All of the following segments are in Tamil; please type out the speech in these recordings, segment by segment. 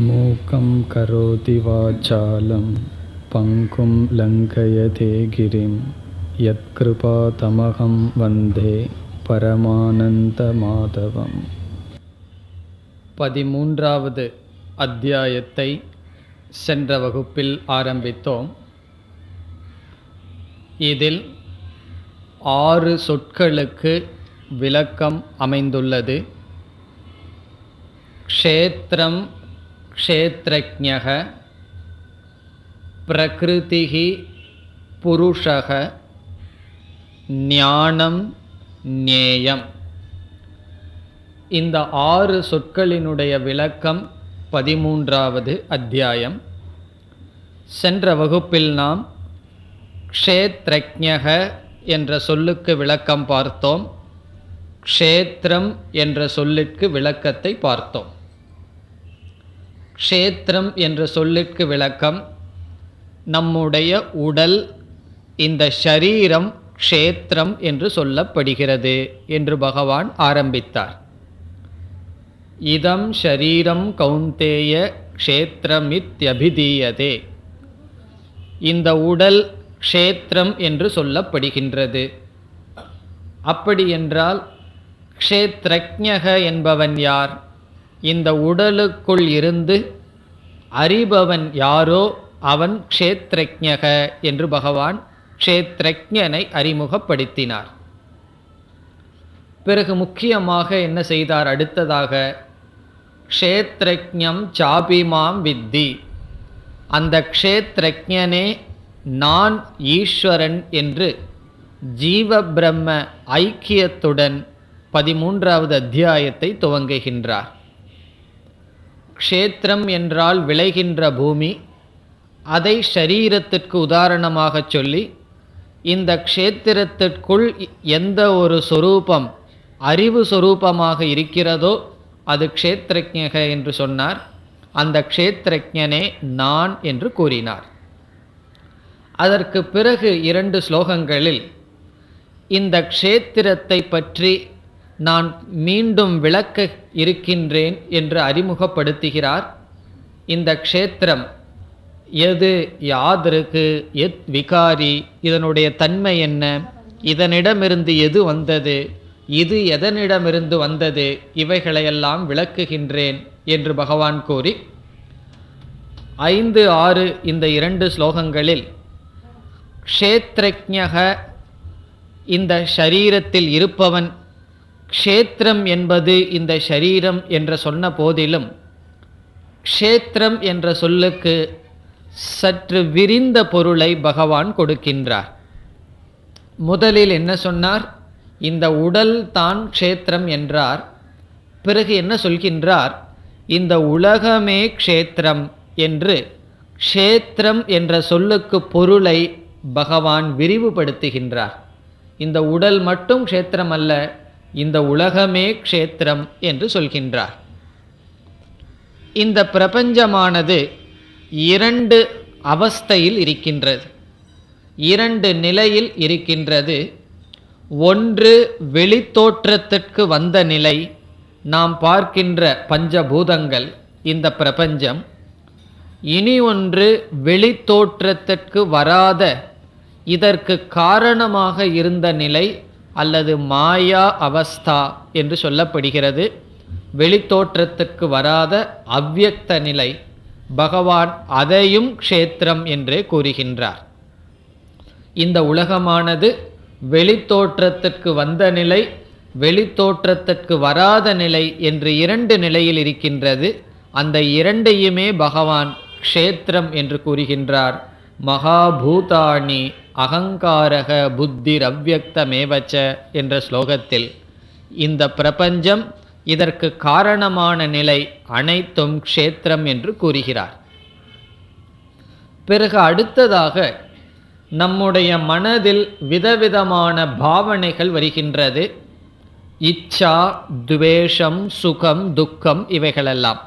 மூகம் கரோதி வாசாலம் பங்கும் லங்கயதே கிரிம் யத்கிருபா தமகம் வந்தே பரமானந்த மாதவம். 13வது அத்தியாயத்தை சென்ற வகுப்பில் ஆரம்பித்தோம். இதில் 6 சொற்களுக்கு விளக்கம் அமைந்துள்ளது. க்ஷேத்ரம் க்ஷேத்ரஜ்ஞः, பிரகிருதிஹி புருஷः, ஞானம் ஞேயம். இந்த 6 சொற்களினுடைய விளக்கம் 13வது அத்தியாயம். சென்ற வகுப்பில் நாம் க்ஷேத்ரஜ்ஞः என்ற சொல்லுக்கு விளக்கம் பார்த்தோம். க்ஷேத்ரம் என்ற சொல்லிற்கு விளக்கத்தை பார்த்தோம். க்ஷேத்ரம் என்ற சொல்லிற்கு விளக்கம், நம்முடைய உடல், இந்த ஷரீரம் க்ஷேத்ரம் என்று சொல்லப்படுகிறது என்று பகவான் ஆரம்பித்தார். இதம் ஷரீரம் கௌந்தேய க்ஷேத்ரமித்யபிதீயதே. இந்த உடல் க்ஷேத்ரம் என்று சொல்லப்படுகின்றது. அப்படி என்றால் க்ஷேத்ரஜ்ஞः என்பவன் யார்? இந்த உடலுக்குள் இருந்து அறிபவன் யாரோ அவன் க்ஷேத்ரஜ்ஞः என்று பகவான் க்ஷேத்ரஜ்ஞனை அறிமுகப்படுத்தினார். பிறகு முக்கியமாக என்ன செய்தார்? அடுத்ததாக க்ஷேத்ரஜ்ஞம் சாபிமாம் வித்தி, அந்த க்ஷேத்ரஜ்ஞனே நான் ஈஸ்வரன் என்று ஜீவ பிரம்ம ஐக்கியத்துடன் 13வது அத்தியாயத்தை துவங்குகின்றார். க்ஷேத்திரம் என்றால் விளைகின்ற பூமி. அதை ஷரீரத்திற்கு உதாரணமாக சொல்லி, இந்த க்ஷேத்திரத்திற்குள் எந்த ஒரு சொரூபம் அறிவு சொரூபமாக இருக்கிறதோ அது க்ஷேத்ரஜ்ஞः என்று சொன்னார். அந்த க்ஷேத்ரஜ்ஞனே நான் என்று கூறினார். அதற்கு பிறகு 2 ஸ்லோகங்களில் இந்த க்ஷேத்திரத்தை பற்றி நான் மீண்டும் விளக்க இருக்கின்றேன் என்று அறிமுகப்படுத்துகிறார். இந்த க்ஷேத்திரம் எது, யாதருக்கு, எத் விகாரி, இதனுடைய தன்மை என்ன, இதனிடமிருந்து எது வந்தது, இது எதனிடமிருந்து வந்தது, இவைகளையெல்லாம் விளக்குகின்றேன் என்று பகவான் கூறி 5, 6 இந்த 2 ஸ்லோகங்களில் க்ஷேத்ரஜ்ஞः இந்த ஷரீரத்தில் இருப்பவன், க்ஷேத்திரம் என்பது இந்த ஷரீரம் என்று சொன்ன போதிலும் க்ஷேத்திரம் என்ற சொல்லுக்கு சற்று விரிந்த பொருளை பகவான் கொடுக்கின்றார். முதலில் என்ன சொன்னார்? இந்த உடல் தான் க்ஷேத்திரம் என்றார். பிறகு என்ன சொல்கின்றார்? இந்த உலகமே க்ஷேத்திரம் என்று க்ஷேத்திரம் என்ற சொல்லுக்கு பொருளை பகவான் விரிவுபடுத்துகின்றார். இந்த உடல் மட்டும் க்ஷேத்திரம் அல்ல, இந்த உலகமே க்ஷேத்திரம் என்று சொல்கின்றார். இந்த பிரபஞ்சமானது 2 அவஸ்தையில் இருக்கின்றது, 2 நிலையில் இருக்கின்றது. ஒன்று வெளித்தோற்றத்திற்கு வந்த நிலை, நாம் பார்க்கின்ற பஞ்சபூதங்கள், இந்த பிரபஞ்சம். இனி ஒன்று வெளித்தோற்றத்திற்கு வராத, இதற்கு காரணமாக இருந்த நிலை அல்லது மாயா அவஸ்தா என்று சொல்லப்படுகிறது. வெளித்தோற்றத்துக்கு வராத அவ்யக்த நிலை, பகவான் அதையும் க்ஷேத்திரம் என்றே கூறுகின்றார். இந்த உலகமானது வெளித்தோற்றத்திற்கு வந்த நிலை, வெளித்தோற்றத்திற்கு வராத நிலை என்று 2 நிலையில் இருக்கின்றது. அந்த 2ஐயுமே பகவான் க்ஷேத்திரம் என்று கூறுகின்றார். மகாபூதாணி அகங்காரக புத்திர் அவ்யக்தமேவச்ச என்ற ஸ்லோகத்தில் இந்த பிரபஞ்சம், இதற்கு காரணமான நிலை அனைத்தும் க்ஷேத்திரம் என்று கூறுகிறார். பிறகு அடுத்ததாக நம்முடைய மனதில் விதவிதமான பாவனைகள் வருகின்றது. இச்சா, துவேஷம், சுகம், துக்கம், இவைகளெல்லாம்.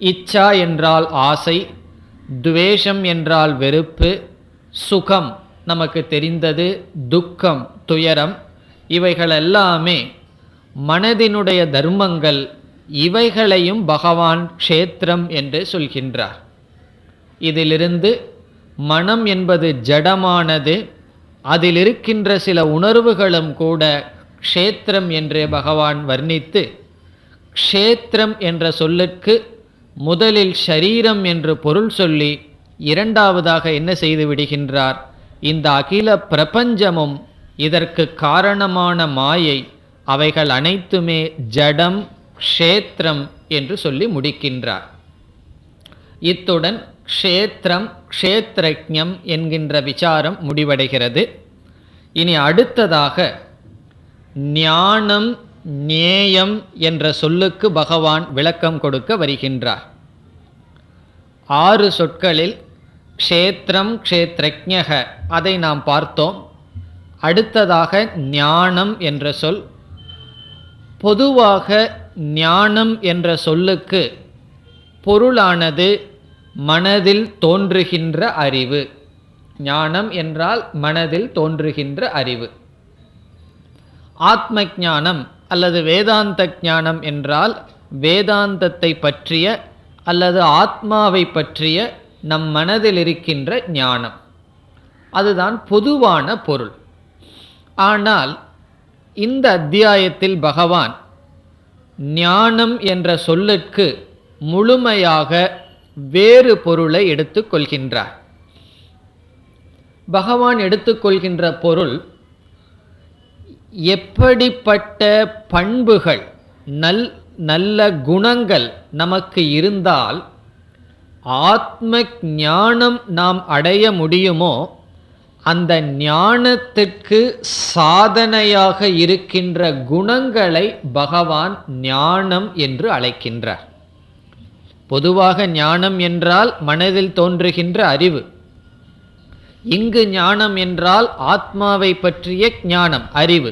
இச்சா என்றால் ஆசை, துவேஷம் என்றால் வெறுப்பு, சுகம் நமக்கு தெரிந்தது, துக்கம் துயரம். இவைகளெல்லாமே மனதினுடைய தர்மங்கள், இவைகளையும் பகவான் க்ஷேத்திரம் என்று சொல்கின்றார். இதிலிருந்து மனம் என்பது ஜடமானது, அதில் இருக்கின்ற சில உணர்வுகளும் கூட க்ஷேத்திரம் என்றே பகவான் வர்ணித்து, க்ஷேத்திரம் என்ற சொல்லுக்கு முதலில் ஷரீரம் என்று பொருள் சொல்லி இரண்டாவதாக என்ன செய்து விடுகின்றார், இந்த அகில பிரபஞ்சமும் இதற்கு காரணமான மாயை, அவைகள் அனைத்துமே ஜடம், க்ஷேத்திரம் என்று சொல்லி முடிக்கின்றார். இத்துடன் க்ஷேத்திரம் க்ஷேத்ரஜ்ஞம் என்கின்ற விசாரம் முடிவடைகிறது. இனி அடுத்ததாக ஞானம் ஞேயம் என்ற சொல்லுக்கு பகவான் விளக்கம் கொடுக்க வருகின்றார். 6 சொற்களில் க்ஷேத்திரம் க்ஷேத்ரஜ்ஞக அதை நாம் பார்த்தோம். அடுத்ததாக ஞானம் என்ற சொல். பொதுவாக ஞானம் என்ற சொல்லுக்கு பொருளானது மனதில் தோன்றுகின்ற அறிவு. ஞானம் என்றால் மனதில் தோன்றுகின்ற அறிவு. ஆத்ம ஞானம் அல்லது வேதாந்த ஞானம் என்றால் வேதாந்தத்தை பற்றிய அல்லது ஆத்மாவை பற்றிய நம் மனதில் இருக்கின்ற ஞானம். அதுதான் பொதுவான பொருள். ஆனால் இந்த அத்தியாயத்தில் பகவான் ஞானம் என்ற சொல்லுக்கு முழுமையாக வேறு பொருளை எடுத்துக்கொள்கின்றார். பகவான் எடுத்துக்கொள்கின்ற பொருள், எப்படிப்பட்ட பண்புகள் நல்ல குணங்கள் நமக்கு இருந்தால் ஆத்ம ஞானம் நாம் அடைய முடியுமோ, அந்த ஞானத்திற்கு சாதனையாக இருக்கின்ற குணங்களை பகவான் ஞானம் என்று அழைக்கின்றார். பொதுவாக ஞானம் என்றால் மனதில் தோன்றுகின்ற அறிவு. இங்கு ஞானம் என்றால் ஆத்மாவை பற்றிய ஞானம், அறிவு.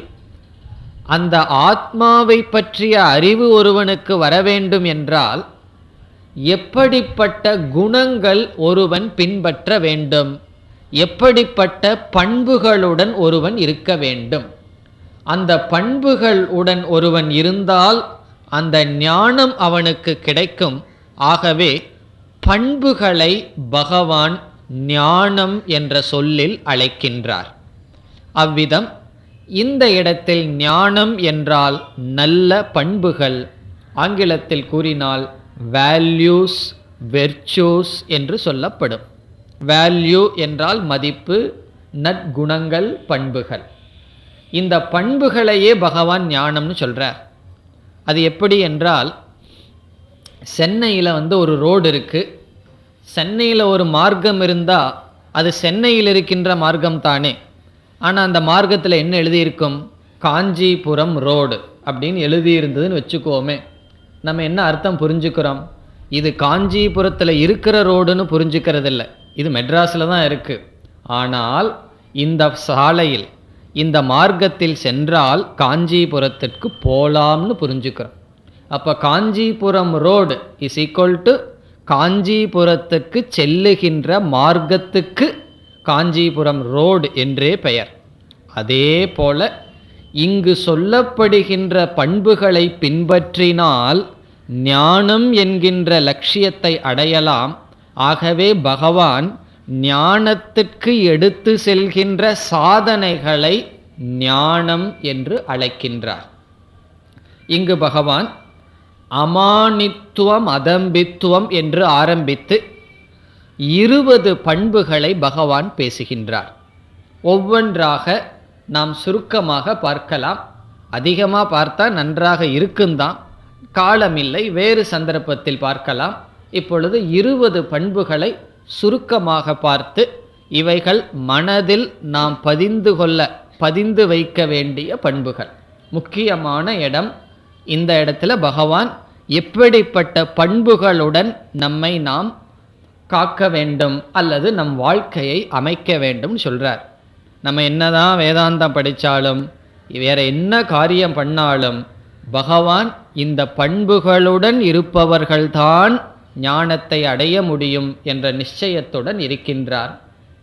அந்த ஆத்மாவை பற்றிய அறிவு ஒருவனுக்கு வர வேண்டும் என்றால் எப்படிப்பட்ட குணங்கள் ஒருவன் பின்பற்ற வேண்டும், எப்படிப்பட்ட பண்புகளுடன் ஒருவன் இருக்க வேண்டும். அந்த பண்புகளுடன் ஒருவன் இருந்தால் அந்த ஞானம் அவனுக்கு கிடைக்கும். ஆகவே பண்புகளை பகவான் ஞானம் என்ற சொல்லில் அழைக்கின்றார். அவ்விதம் இந்த இடத்தில் ஞானம் என்றால் நல்ல பண்புகள், ஆங்கிலத்தில் கூறினால் வேல்யூஸ், வெர்ச்சூஸ் என்று சொல்லப்படும். வேல்யூ என்றால் மதிப்பு, நற்குணங்கள், பண்புகள். இந்த பண்புகளையே பகவான் ஞானம்னு சொல்றார். அது எப்படி என்றால், சென்னையில் ஒரு ரோடு இருக்குது. சென்னையில் ஒரு மார்க்கம் இருந்தால் அது சென்னையில் இருக்கின்ற மார்க்கம் தானே. ஆனால் அந்த மார்க்கத்தில் என்ன எழுதியிருக்கும், காஞ்சிபுரம் ரோடு அப்படின்னு எழுதியிருந்ததுன்னு வச்சுக்கோமே. நம்ம என்ன அர்த்தம் புரிஞ்சுக்கிறோம், இது காஞ்சிபுரத்தில் இருக்கிற ரோடுன்னு புரிஞ்சுக்கிறதில்ல, இது மெட்ராஸில் தான் இருக்குது. ஆனால் இந்த சாலையில் இந்த மார்க்கத்தில் சென்றால் காஞ்சிபுரத்திற்கு போகலாம்னு புரிஞ்சுக்கிறோம். அப்போ Kanchipuram road is equal to காஞ்சிபுரத்துக்கு செல்லுகின்ற மார்க்கத்துக்கு காஞ்சிபுரம் ரோடு என்றே பெயர். அதே போல இங்கு சொல்லப்படுகின்ற பண்புகளை பின்பற்றினால் ஞானம் என்கின்ற லட்சியத்தை அடையலாம். ஆகவே பகவான் ஞானத்திற்கு எடுத்து செல்கின்ற சாதனைகளை ஞானம் என்று அழைக்கின்றார். இங்கு பகவான் அமானித்துவம் அதம்பித்துவம் என்று ஆரம்பித்து 20 பண்புகளை பகவான் பேசுகின்றார். ஒவ்வொன்றாக நாம் சுருக்கமாக பார்க்கலாம். அதிகமாக பார்த்தா நன்றாக இருக்குந்தான், காலமில்லை, வேறு சந்தர்ப்பத்தில் பார்க்கலாம். இப்பொழுது 20 பண்புகளை சுருக்கமாக பார்த்து, இவைகள் மனதில் நாம் பதிந்து வைக்க வேண்டிய பண்புகள். முக்கியமான இடம். இந்த இடத்துல பகவான் எப்படிப்பட்ட பண்புகளுடன் நம்மை நாம் காக்க வேண்டும் அல்லது நம் வாழ்க்கையை அமைக்க வேண்டும் சொல்றார். நம்ம என்னதான் வேதாந்தம் படித்தாலும் வேற என்ன காரியம் பண்ணாலும் பகவான் இந்த பண்புகளுடன் இருப்பவர்கள்தான் ஞானத்தை அடைய முடியும் என்ற நிச்சயத்துடன் இருக்கின்றார்.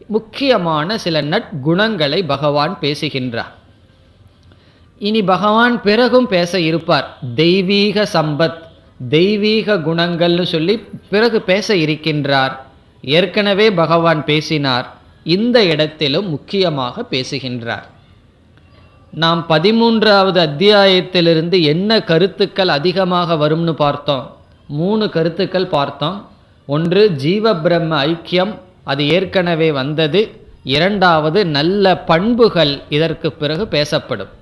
முக்கியமான சில நற்குணங்களை பகவான் பேசுகின்றார். இனி பகவான் பிறகும் பேச இருப்பார். தெய்வீக சம்பத், தெய்வீக குணங்கள்னு சொல்லி பிறகு பேச இருக்கின்றார். ஏற்கனவே பகவான் பேசினார், இந்த இடத்திலும் முக்கியமாக பேசுகின்றார். நாம் 13வது அத்தியாயத்திலிருந்து என்ன கருத்துக்கள் அதிகமாக வரும்னு பார்த்தோம். 3 கருத்துக்கள் பார்த்தோம். ஒன்று ஜீவ பிரம்ம ஐக்கியம், அது ஏற்கனவே வந்தது. இரண்டாவது நல்ல பண்புகள் இதற்கு பிறகு பேசப்படும்.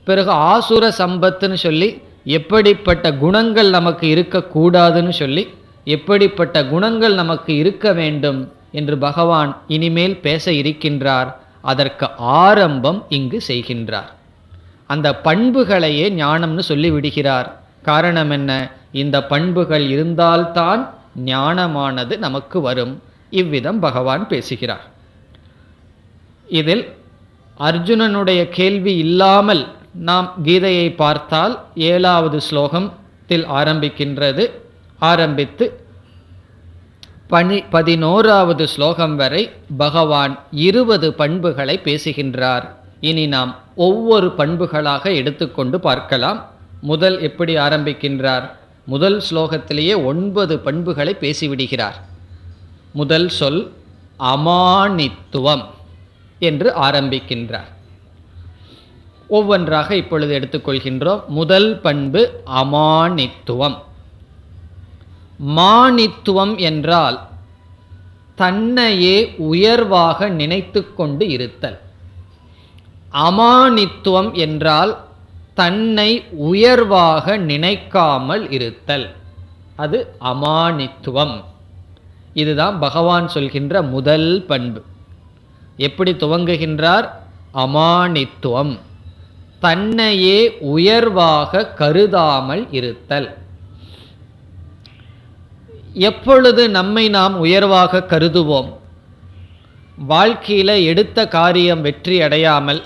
பிறகு ஆசுர சம்பத்துன்னு சொல்லி எப்படிப்பட்ட குணங்கள் நமக்கு இருக்கக்கூடாதுன்னு சொல்லி எப்படிப்பட்ட குணங்கள் நமக்கு இருக்க வேண்டும் என்று பகவான் இனிமேல் பேச இருக்கின்றார். அதற்கு ஆரம்பம் இங்கு செய்கின்றார். அந்த பண்புகளையே ஞானம்னு சொல்லி விடுகிறார். காரணம் என்ன? இந்த பண்புகள் இருந்தால்தான் ஞானமானது நமக்கு வரும். இவ்விதம் பகவான் பேசுகிறார். இதில் அர்ஜுனனுடைய கேள்வி இல்லாமல் நாம் கீதையை பார்த்தால் 7வது ஸ்லோகத்தில் ஆரம்பிக்கின்றது. ஆரம்பித்து 11வது ஸ்லோகம் வரை பகவான் 20 பண்புகளை பேசுகின்றார். இனி நாம் ஒவ்வொரு பண்புகளாக எடுத்துக்கொண்டு பார்க்கலாம். முதல் எப்படி ஆரம்பிக்கின்றார்? முதல் ஸ்லோகத்திலேயே 9 பண்புகளை பேசிவிடுகிறார். முதல் சொல் அமானித்துவம் என்று ஆரம்பிக்கின்றார். ஒவ்வொன்றாக இப்பொழுது எடுத்துக்கொள்கின்றோம். முதல் பண்பு அமானித்துவம். மானித்துவம் என்றால் தன்னையே உயர்வாக நினைத்து கொண்டு இருத்தல். அமானித்துவம் என்றால் தன்னை உயர்வாக நினைக்காமல் இருத்தல். அது அமானித்துவம். இதுதான் பகவான் சொல்கின்ற முதல் பண்பு. எப்படி துவங்குகின்றார்? அமானித்துவம், தன்னையே உயர்வாக கருதாமல் இருத்தல். எப்பொழுது நம்மை நாம் உயர்வாக கருதுவோம்? வாழ்க்கையில் எடுத்த காரியம் வெற்றி அடையாமல்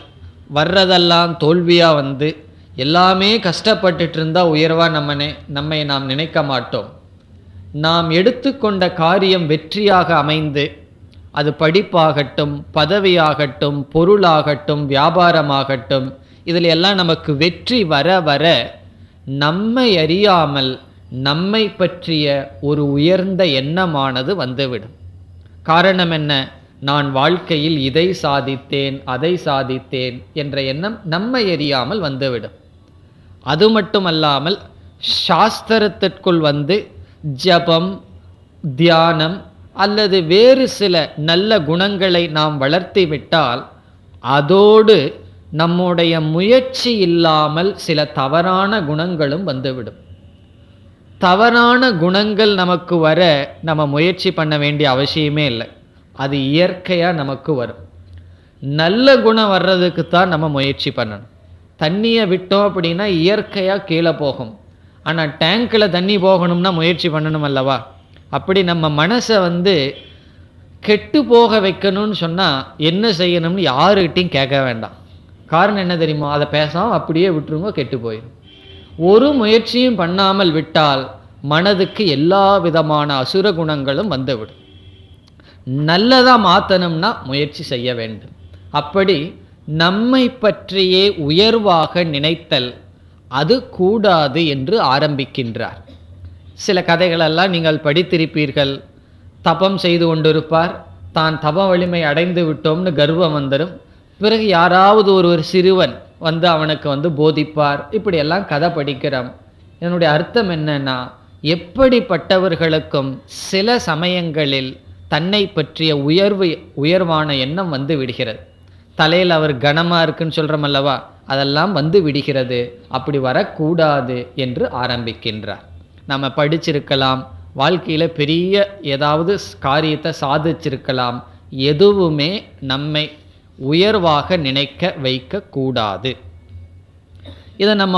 வர்றதெல்லாம் தோல்வியாக வந்து எல்லாமே கஷ்டப்பட்டுட்டு இருந்தால் உயர்வாக நம்மை நாம் நினைக்க மாட்டோம். நாம் எடுத்துக்கொண்ட காரியம் வெற்றியாக அமைந்து, அது படிப்பாகட்டும், பதவியாகட்டும், பொருளாகட்டும், வியாபாரமாகட்டும், இதில் எல்லாம் நமக்கு வெற்றி வர வர நம்மை அறியாமல் நம்மை பற்றிய ஒரு உயர்ந்த எண்ணமானது வந்துவிடும். காரணம் என்ன? நான் வாழ்க்கையில் இதை சாதித்தேன், அதை சாதித்தேன் என்ற எண்ணம் நம்மை அறியாமல் வந்துவிடும். அது மட்டுமல்லாமல் சாஸ்திரத்திற்குள் வந்து ஜபம், தியானம் அல்லது வேறு சில நல்ல குணங்களை நாம் வளர்த்தி விட்டால் அதோடு நம்முடைய முயற்சி இல்லாமல் சில தவறான குணங்களும் வந்துவிடும். தவறான குணங்கள் நமக்கு வர நம்ம முயற்சி பண்ண வேண்டிய அவசியமே இல்லை. அது இயற்கையாக நமக்கு வரும். நல்ல குணம் வர்றதுக்கு தான் நம்ம முயற்சி பண்ணணும். தண்ணியை விட்டோம் அப்படின்னா இயற்கையாக கீழே போகும். ஆனால் டேங்கில் தண்ணி போகணும்னா முயற்சி பண்ணணும் அல்லவா? அப்படி நம்ம மனசை கெட்டு போக வைக்கணும்னு சொன்னால் என்ன செய்யணும்னு யாருக்கிட்டையும் கேட்க வேண்டாம். காரணம் என்ன தெரியுமா? அதை பேசாமல் அப்படியே விட்டுருங்க, கெட்டு போயிடும். ஒரு முயற்சியும் பண்ணாமல் விட்டால் மனதுக்கு எல்லா விதமான அசுர குணங்களும் வந்துவிடும். நல்லதாக மாற்றணும்னா முயற்சி செய்ய வேண்டும். அப்படி நம்மை பற்றியே உயர்வாக நினைத்தல் அது கூடாது என்று ஆரம்பிக்கின்றார். சில கதைகளெல்லாம் நீங்கள் படித்திருப்பீர்கள். தபம் செய்து கொண்டிருப்பார், தான் தப வலிமை அடைந்து விட்டோம்னு கர்வம் வந்துடும். பிறகு யாராவது ஒரு சிறுவன் அவனுக்கு போதிப்பார். இப்படியெல்லாம் கதை படிக்கிறோம். இதனுடைய அர்த்தம் என்னன்னா, எப்படிப்பட்டவர்களுக்கும் சில சமயங்களில் தன்னை பற்றிய உயர்வான எண்ணம் விடுகிறது. தலையில் அவர் கனமாக இருக்குன்னு சொல்கிறோம் அல்லவா, அதெல்லாம் விடுகிறது. அப்படி வரக்கூடாது என்று ஆரம்பிக்கின்றார். நம்ம படிச்சிருக்கலாம், வாழ்க்கையில் பெரிய ஏதாவது காரியத்தை சாதிச்சிருக்கலாம். எதுவுமே நம்மை உயர்வாக நினைக்க வைக்கக்கூடாது. இதை நம்ம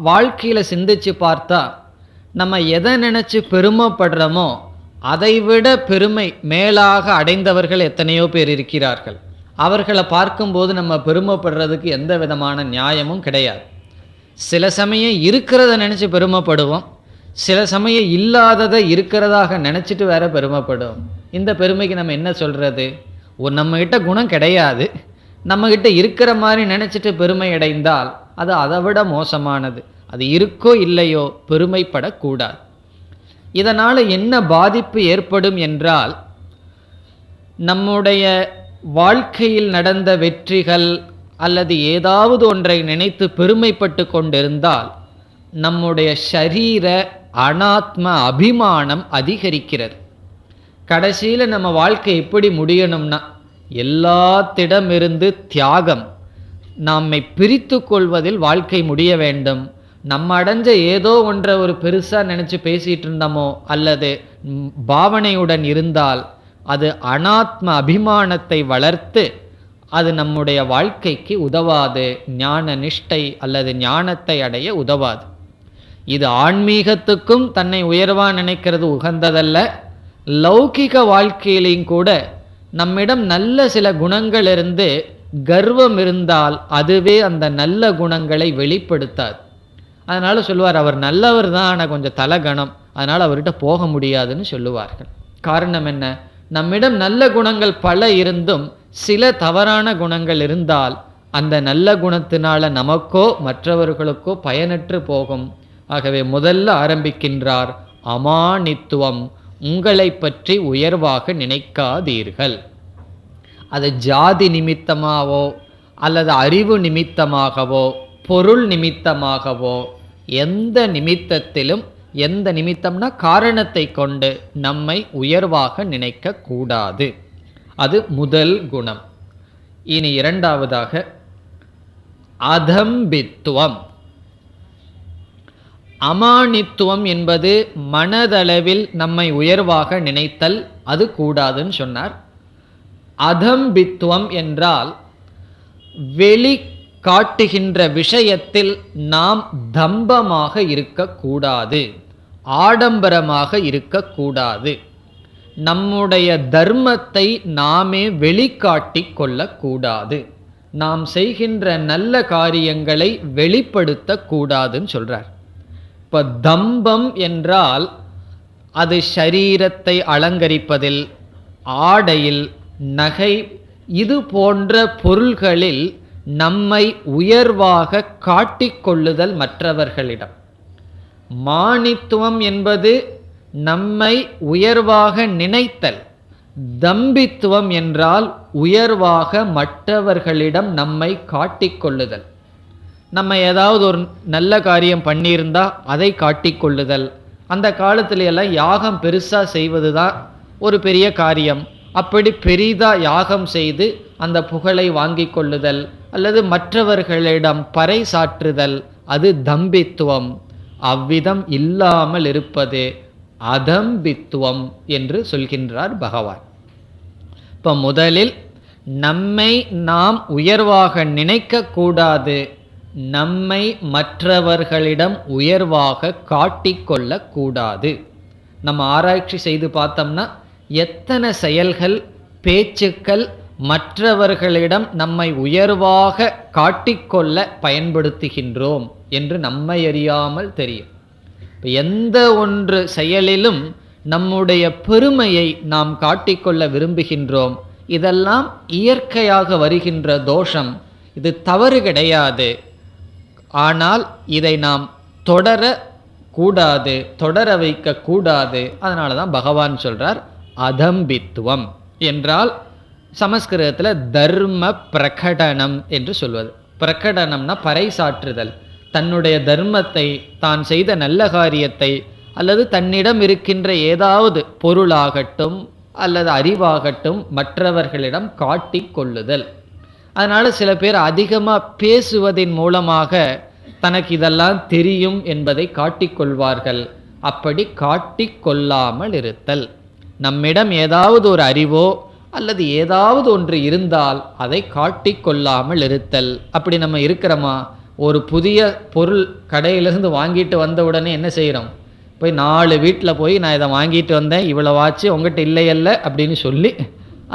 வாழ்க்கையில் சிந்திச்சு பார்த்தா, நம்ம எதை நினச்சி பெருமைப்படுறோமோ அதைவிட பெருமை மேலாக அடைந்தவர்கள் எத்தனையோ பேர் இருக்கிறார்கள். அவர்களை பார்க்கும்போது நம்ம பெருமைப்படுறதுக்கு எந்த விதமான நியாயமும் கிடையாது. சில சமயம் இருக்கிறத நினச்சி பெருமைப்படுவோம், சில சமயம் இல்லாததை இருக்கிறதாக நினச்சிட்டு வேற பெருமைப்படுவோம். இந்த பெருமைக்கு நம்ம என்ன சொல்கிறது? நம்மகிட்ட குணம் கிடையாது, நம்மகிட்ட இருக்கிற மாதிரி நினச்சிட்டு பெருமை அடைந்தால் அது அதை விட மோசமானது. அது இருக்கோ இல்லையோ பெருமைப்படக்கூடாது. இதனால் என்ன பாதிப்பு ஏற்படும் என்றால், நம்முடைய வாழ்க்கையில் நடந்த வெற்றிகள் அல்லது ஏதாவது ஒன்றை நினைத்து பெருமைப்பட்டு கொண்டிருந்தால் நம்முடைய ஷரீர அனாத்ம அபிமானம் அதிகரிக்கிறது. கடைசியில் நம்ம வாழ்க்கை எப்படி முடியணும்னா, எல்லாத்திடமிருந்து தியாகம், நம்மை பிரித்து கொள்வதில் வாழ்க்கை முடிய வேண்டும். நம்ம அடைஞ்ச ஏதோ ஒன்றை ஒரு பெருசாக நினச்சி பேசிகிட்டு இருந்தோமோ அல்லது பாவனையுடன் இருந்தால் அது அனாத்ம அபிமானத்தை வளர்த்து அது நம்முடைய வாழ்க்கைக்கு உதவாது, ஞான நிஷ்டை அல்லது ஞானத்தை அடைய உதவாது. இது ஆன்மீகத்துக்கும் தன்னை உயர்வா நினைக்கிறது உகந்ததல்ல. லௌகிக வாழ்க்கையிலையும் கூட நம்மிடம் நல்ல சில குணங்கள் இருந்து கர்வம் இருந்தால் அதுவே அந்த நல்ல குணங்களை வெளிப்படுத்தாது. அதனால சொல்லுவார், அவர் நல்லவர் தான், ஆனால் கொஞ்சம் தலகணம், அதனால் அவர்கிட்ட போக முடியாதுன்னு சொல்லுவார்கள். காரணம் என்ன? நம்மிடம் நல்ல குணங்கள் பல இருந்தும் சில தவறான குணங்கள் இருந்தால் அந்த நல்ல குணத்தினால நமக்கோ மற்றவர்களுக்கோ பயனற்று போகும். ஆகவே முதல்ல ஆரம்பிக்கின்றார், அமானித்துவம், உங்களை பற்றி உயர்வாக நினைக்காதீர்கள். அது ஜாதி நிமித்தமாகவோ அல்லது அறிவு நிமித்தமாகவோ பொருள் நிமித்தமாகவோ எந்த நிமித்தத்திலும், எந்த நிமித்தம்னா காரணத்தை கொண்டு நம்மை உயர்வாக நினைக்க கூடாது. அது முதல் குணம். இனி இரண்டாவதாக அதம்பித்துவம். அமானித்துவம் என்பது மனதளவில் நம்மை உயர்வாக நினைத்தல், அது கூடாதுன்னு சொன்னார். அதம்பித்துவம் என்றால் வெளி காட்டுகின்ற விஷயத்தில் நாம் தம்பமாக இருக்கக்கூடாது, ஆடம்பரமாக இருக்கக்கூடாது. நம்முடைய தர்மத்தை நாமே வெளிக்காட்டி கொள்ளக்கூடாது. நாம் செய்கின்ற நல்ல காரியங்களை வெளிப்படுத்தக்கூடாதுன்னு சொல்றார். இப்போ தம்பம் என்றால் அது ஷரீரத்தை அலங்கரிப்பதில், ஆடையில், நகை, இது போன்ற பொருள்களில் நம்மை உயர்வாக காட்டிக்கொள்ளுதல் மற்றவர்களிடம். மானித்துவம் என்பது நம்மை உயர்வாக நினைத்தல். தம்பித்துவம் என்றால் உயர்வாக மற்றவர்களிடம் நம்மை காட்டிக்கொள்ளுதல். நம்ம ஏதாவது ஒரு நல்ல காரியம் பண்ணியிருந்தா அதை காட்டிக்கொள்ளுதல். அந்த காலத்துல எல்லாம் யாகம் பெருசாக செய்வது தான் ஒரு பெரிய காரியம். அப்படி பெரிதாக யாகம் செய்து அந்த புகழை வாங்கி கொள்ளுதல் அல்லது மற்றவர்களிடம் பறை சாற்றுதல், அது தம்பித்துவம். அவ்விதம் இல்லாமல் இருப்பது அதம்பித்துவம் என்று சொல்கின்றார் பகவான். இப்போ முதலில் நம்மை நாம் உயர்வாக நினைக்க கூடாது, நம்மை மற்றவர்களிடம் உயர்வாக காட்டிக்கொள்ளக்கூடாது. நம்ம ஆராய்ச்சி செய்து பார்த்தோம்னா எத்தனை செயல்கள், பேச்சுக்கள் மற்றவர்களிடம் நம்மை உயர்வாக காட்டிக்கொள்ள பயன்படுத்துகின்றோம் என்று நம்மை அறியாமல் தெரியும். எந்த ஒன்று செயலிலும் நம்முடைய பெருமையை நாம் காட்டிக்கொள்ள விரும்புகின்றோம். இதெல்லாம் இயற்கையாக வருகின்ற தோஷம். இது தவறு கிடையாது. ஆனால் இதை நாம் தொடர கூடாது, தொடர வைக்க கூடாது. அதனால தான் பகவான் சொல்றார் அதம்பித்துவம் என்றால் சமஸ்கிருதத்தில் தர்ம பிரகடனம் என்று சொல்வது. பிரகடனம்னா பறைசாற்றுதல். தன்னுடைய தர்மத்தை, தான் செய்த நல்ல காரியத்தை அல்லது தன்னிடம் இருக்கின்ற ஏதாவது பொருளாகட்டும் அல்லது அறிவாகட்டும் மற்றவர்களிடம் காட்டி கொள்ளுதல். அதனால் சில பேர் அதிகமாக பேசுவதின் மூலமாக தனக்கு இதெல்லாம் தெரியும் என்பதை காட்டிக்கொள்வார்கள். அப்படி காட்டிக்கொள்ளாமல் இருத்தல். நம்மிடம் ஏதாவது ஒரு அறிவோ அல்லது ஏதாவது ஒன்று இருந்தால் அதை காட்டிக்கொள்ளாமல் இருத்தல். அப்படி நம்ம இருக்கிறோமா? ஒரு புதிய பொருள் கடையிலிருந்து வாங்கிட்டு வந்த உடனே என்ன செய்கிறோம்? போய் 4 வீட்டில் போய் நான் இதை வாங்கிட்டு வந்தேன், இவ்வளவாச்சு, உங்கள்கிட்ட இல்லையல்ல அப்படின்னு சொல்லி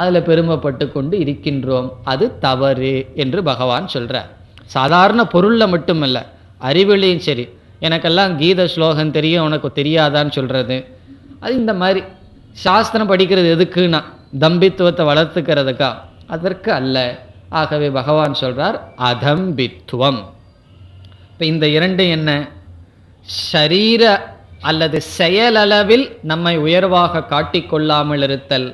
அதில் பெருமைப்பட்டு கொண்டு இருக்கின்றோம். அது தவறு என்று பகவான் சொல்கிறார். சாதாரண பொருளில் மட்டுமல்ல, அறிவிலையும் சரி. எனக்கெல்லாம் கீத ஸ்லோகம் தெரியும், உனக்கு தெரியாதான்னு சொல்கிறது, அது இந்த மாதிரி. சாஸ்திரம் படிக்கிறது எதுக்குன்னா தம்பித்துவத்தை வளர்த்துக்கிறதுக்கா? அதற்கு அல்ல. ஆகவே பகவான் சொல்றார் அதம்பித்துவம். இப்போ இந்த இரண்டு என்ன? ஷரீர அல்லது செயலளவில் நம்மை உயர்வாக காட்டிக்கொள்ளாமல் இருத்தல்,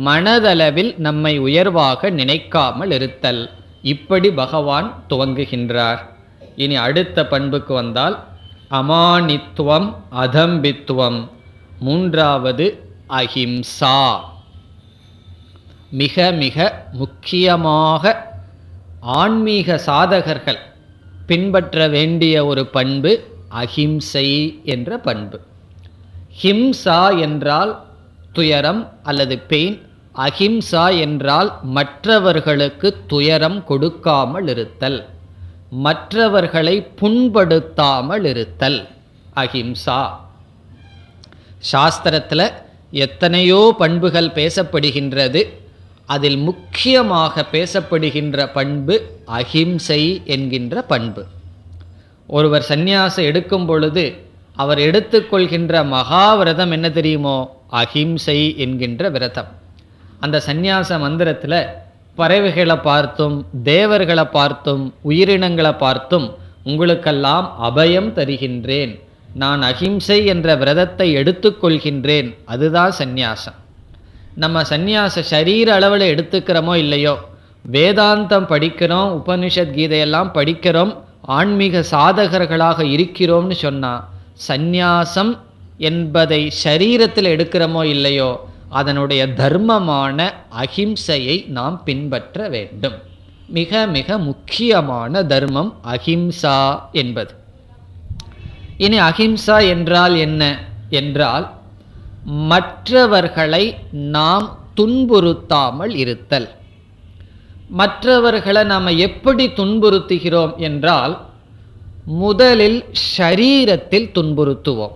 மனதளவில் நம்மை உயர்வாக நினைக்காமல் இருத்தல். இப்படி பகவான் துவங்குகின்றார். இனி அடுத்த பண்புக்கு வந்தால் அமானித்துவம், அதம்பித்துவம். மூன்றாவது அஹிம்சா. மிக மிக முக்கியமாக ஆன்மீக சாதகர்கள் பின்பற்ற வேண்டிய ஒரு பண்பு அஹிம்சை என்ற பண்பு. ஹிம்சா என்றால் துயரம் அல்லது பெயின், அஹிம்சா என்றால் மற்றவர்களுக்கு துயரம் கொடுக்காமல் இருத்தல், மற்றவர்களை புண்படுத்தாமல் இருத்தல். அஹிம்சா. சாஸ்திரத்தில் எத்தனையோ பண்புகள் பேசப்படுகின்றது. அதில் முக்கியமாக பேசப்படுகின்ற பண்பு அஹிம்சை என்கின்ற பண்பு. ஒருவர் சந்நியாசம் எடுக்கும் பொழுது அவர் எடுத்துக்கொள்கின்ற மகாவிரதம் என்ன தெரியுமோ? அஹிம்சை என்கின்ற விரதம். அந்த சந்நியாச மந்திரத்தில் பறவைகளை பார்த்தும் தேவர்களை பார்த்தும் உயிரினங்களை பார்த்தும் உங்களுக்கெல்லாம் அபயம் தருகின்றேன், நான் அஹிம்சை என்ற விரதத்தை எடுத்துக்கொள்கின்றேன். அதுதான் சந்நியாசம். நம்ம சந்நியாச சரீர அளவில் எடுத்துக்கிறோமோ இல்லையோ, வேதாந்தம் படிக்கிறோம், உபனிஷத் கீதையெல்லாம் படிக்கிறோம், ஆன்மீக சாதகர்களாக இருக்கிறோம்னு சொன்னால் சந்நியாசம் என்பதை சரீரத்தில் எடுக்கிறோமோ இல்லையோ, அதனுடைய தர்மமான அஹிம்சையை நாம் பின்பற்ற வேண்டும். மிக மிக முக்கியமான தர்மம் அஹிம்சா என்பது. இனி அஹிம்சா என்றால் என்ன என்றால், மற்றவர்களை நாம் துன்புறுத்தாமல் இருத்தல். மற்றவர்களை நாம் எப்படி துன்புறுத்துகிறோம் என்றால், முதலில் ஷரீரத்தில் துன்புறுத்துவோம்.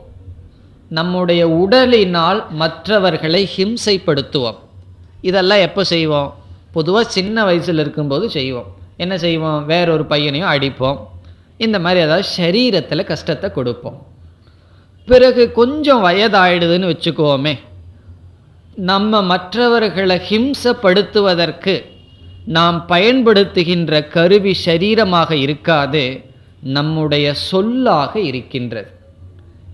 நம்முடைய உடலினால் மற்றவர்களை ஹிம்சைப்படுத்துவோம். இதெல்லாம் எப்போ செய்வோம்? பொதுவாக சின்ன வயசில் இருக்கும்போது செய்வோம். என்ன செய்வோம்? வேறொரு பையனையும் அடிப்போம். இந்த மாதிரி ஏதாவது சரீரத்தில் கஷ்டத்தை கொடுப்போம். பிறகு கொஞ்சம் வயதாயிடுதுன்னு வச்சுக்கோமே, நம்ம மற்றவர்களை ஹிம்சப்படுத்துவதற்கு நாம் பயன்படுத்துகின்ற கருவி சரீரமாக இருக்காது, நம்முடைய சொல்லாக இருக்கின்றது.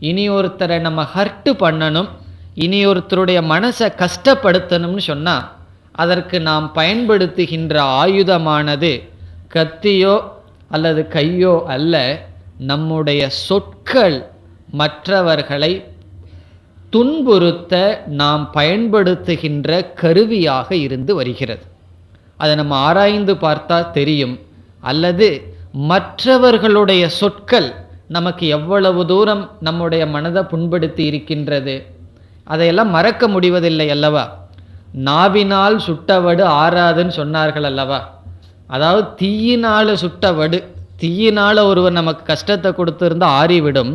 இனி ஒருத்தரை நம்ம ஹர்ட்டு பண்ணணும், இனி ஒருத்தருடைய மனசை கஷ்டப்படுத்தணும்னு சொன்னால் அதற்கு நாம் பயன்படுத்துகின்ற ஆயுதமானது கத்தியோ அல்லது கையோ அல்ல, நம்முடைய சொற்கள் மற்றவர்களை துன்புறுத்த நாம் பயன்படுத்துகின்ற கருவியாக இருந்து வருகிறது. அதை நம்ம ஆராய்ந்து பார்த்தா தெரியும். அல்லது மற்றவர்களுடைய சொற்கள் நமக்கு எவ்வளவு தூரம் நம்முடைய மனதை புண்படுத்தி இருக்கின்றது, அதையெல்லாம் மறக்க முடிவதில்லை அல்லவா? நாவினால் சுட்டவடு ஆறாதுன்னு சொன்னார்கள் அல்லவா? அதாவது தீயினால் சுட்டவடு, தீயினால் ஒருவர் நமக்கு கஷ்டத்தை கொடுத்துருந்தால் ஆறிவிடும்.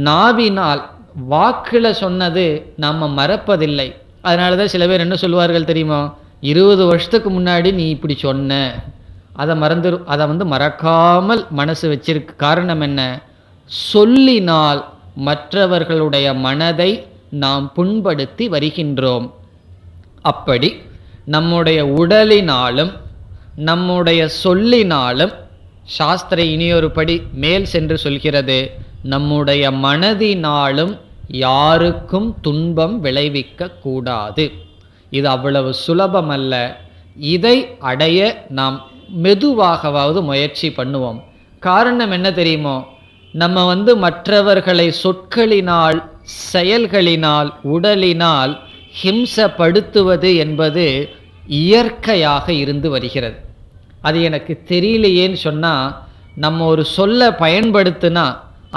நாவினால் வாக்கில் சொன்னது நாம் மறப்பதில்லை. அதனால தான் சில பேர் என்ன சொல்லுவார்கள் தெரியுமா? 20 வருஷத்துக்கு முன்னாடி நீ இப்படி சொன்ன, அதை மறக்காமல் மனசு வச்சிருக்கு. காரணம் என்ன? சொல்லினால் மற்றவர்களுடைய மனதை நாம் புண்படுத்தி வருகின்றோம். அப்படி நம்முடைய உடலினாலும் நம்முடைய சொல்லினாலும், சாஸ்திர இனியொரு படி மேல் சென்று சொல்கிறது, நம்முடைய மனதினாலும் யாருக்கும் துன்பம் விளைவிக்க கூடாது. இது அவ்வளவு சுலபமல்ல. இதை அடைய நாம் மெதுவாகவாவது முயற்சி பண்ணுவோம். காரணம் என்ன தெரியுமோ? நம்ம மற்றவர்களை சொற்களினால், செயல்களினால், உடலினால் ஹிம்சப்படுத்துவது என்பது இயற்கையாக இருந்து வருகிறது. அது எனக்கு தெரியலையேன்னு சொன்னால், நம்ம ஒரு சொல்லை பயன்படுத்தினா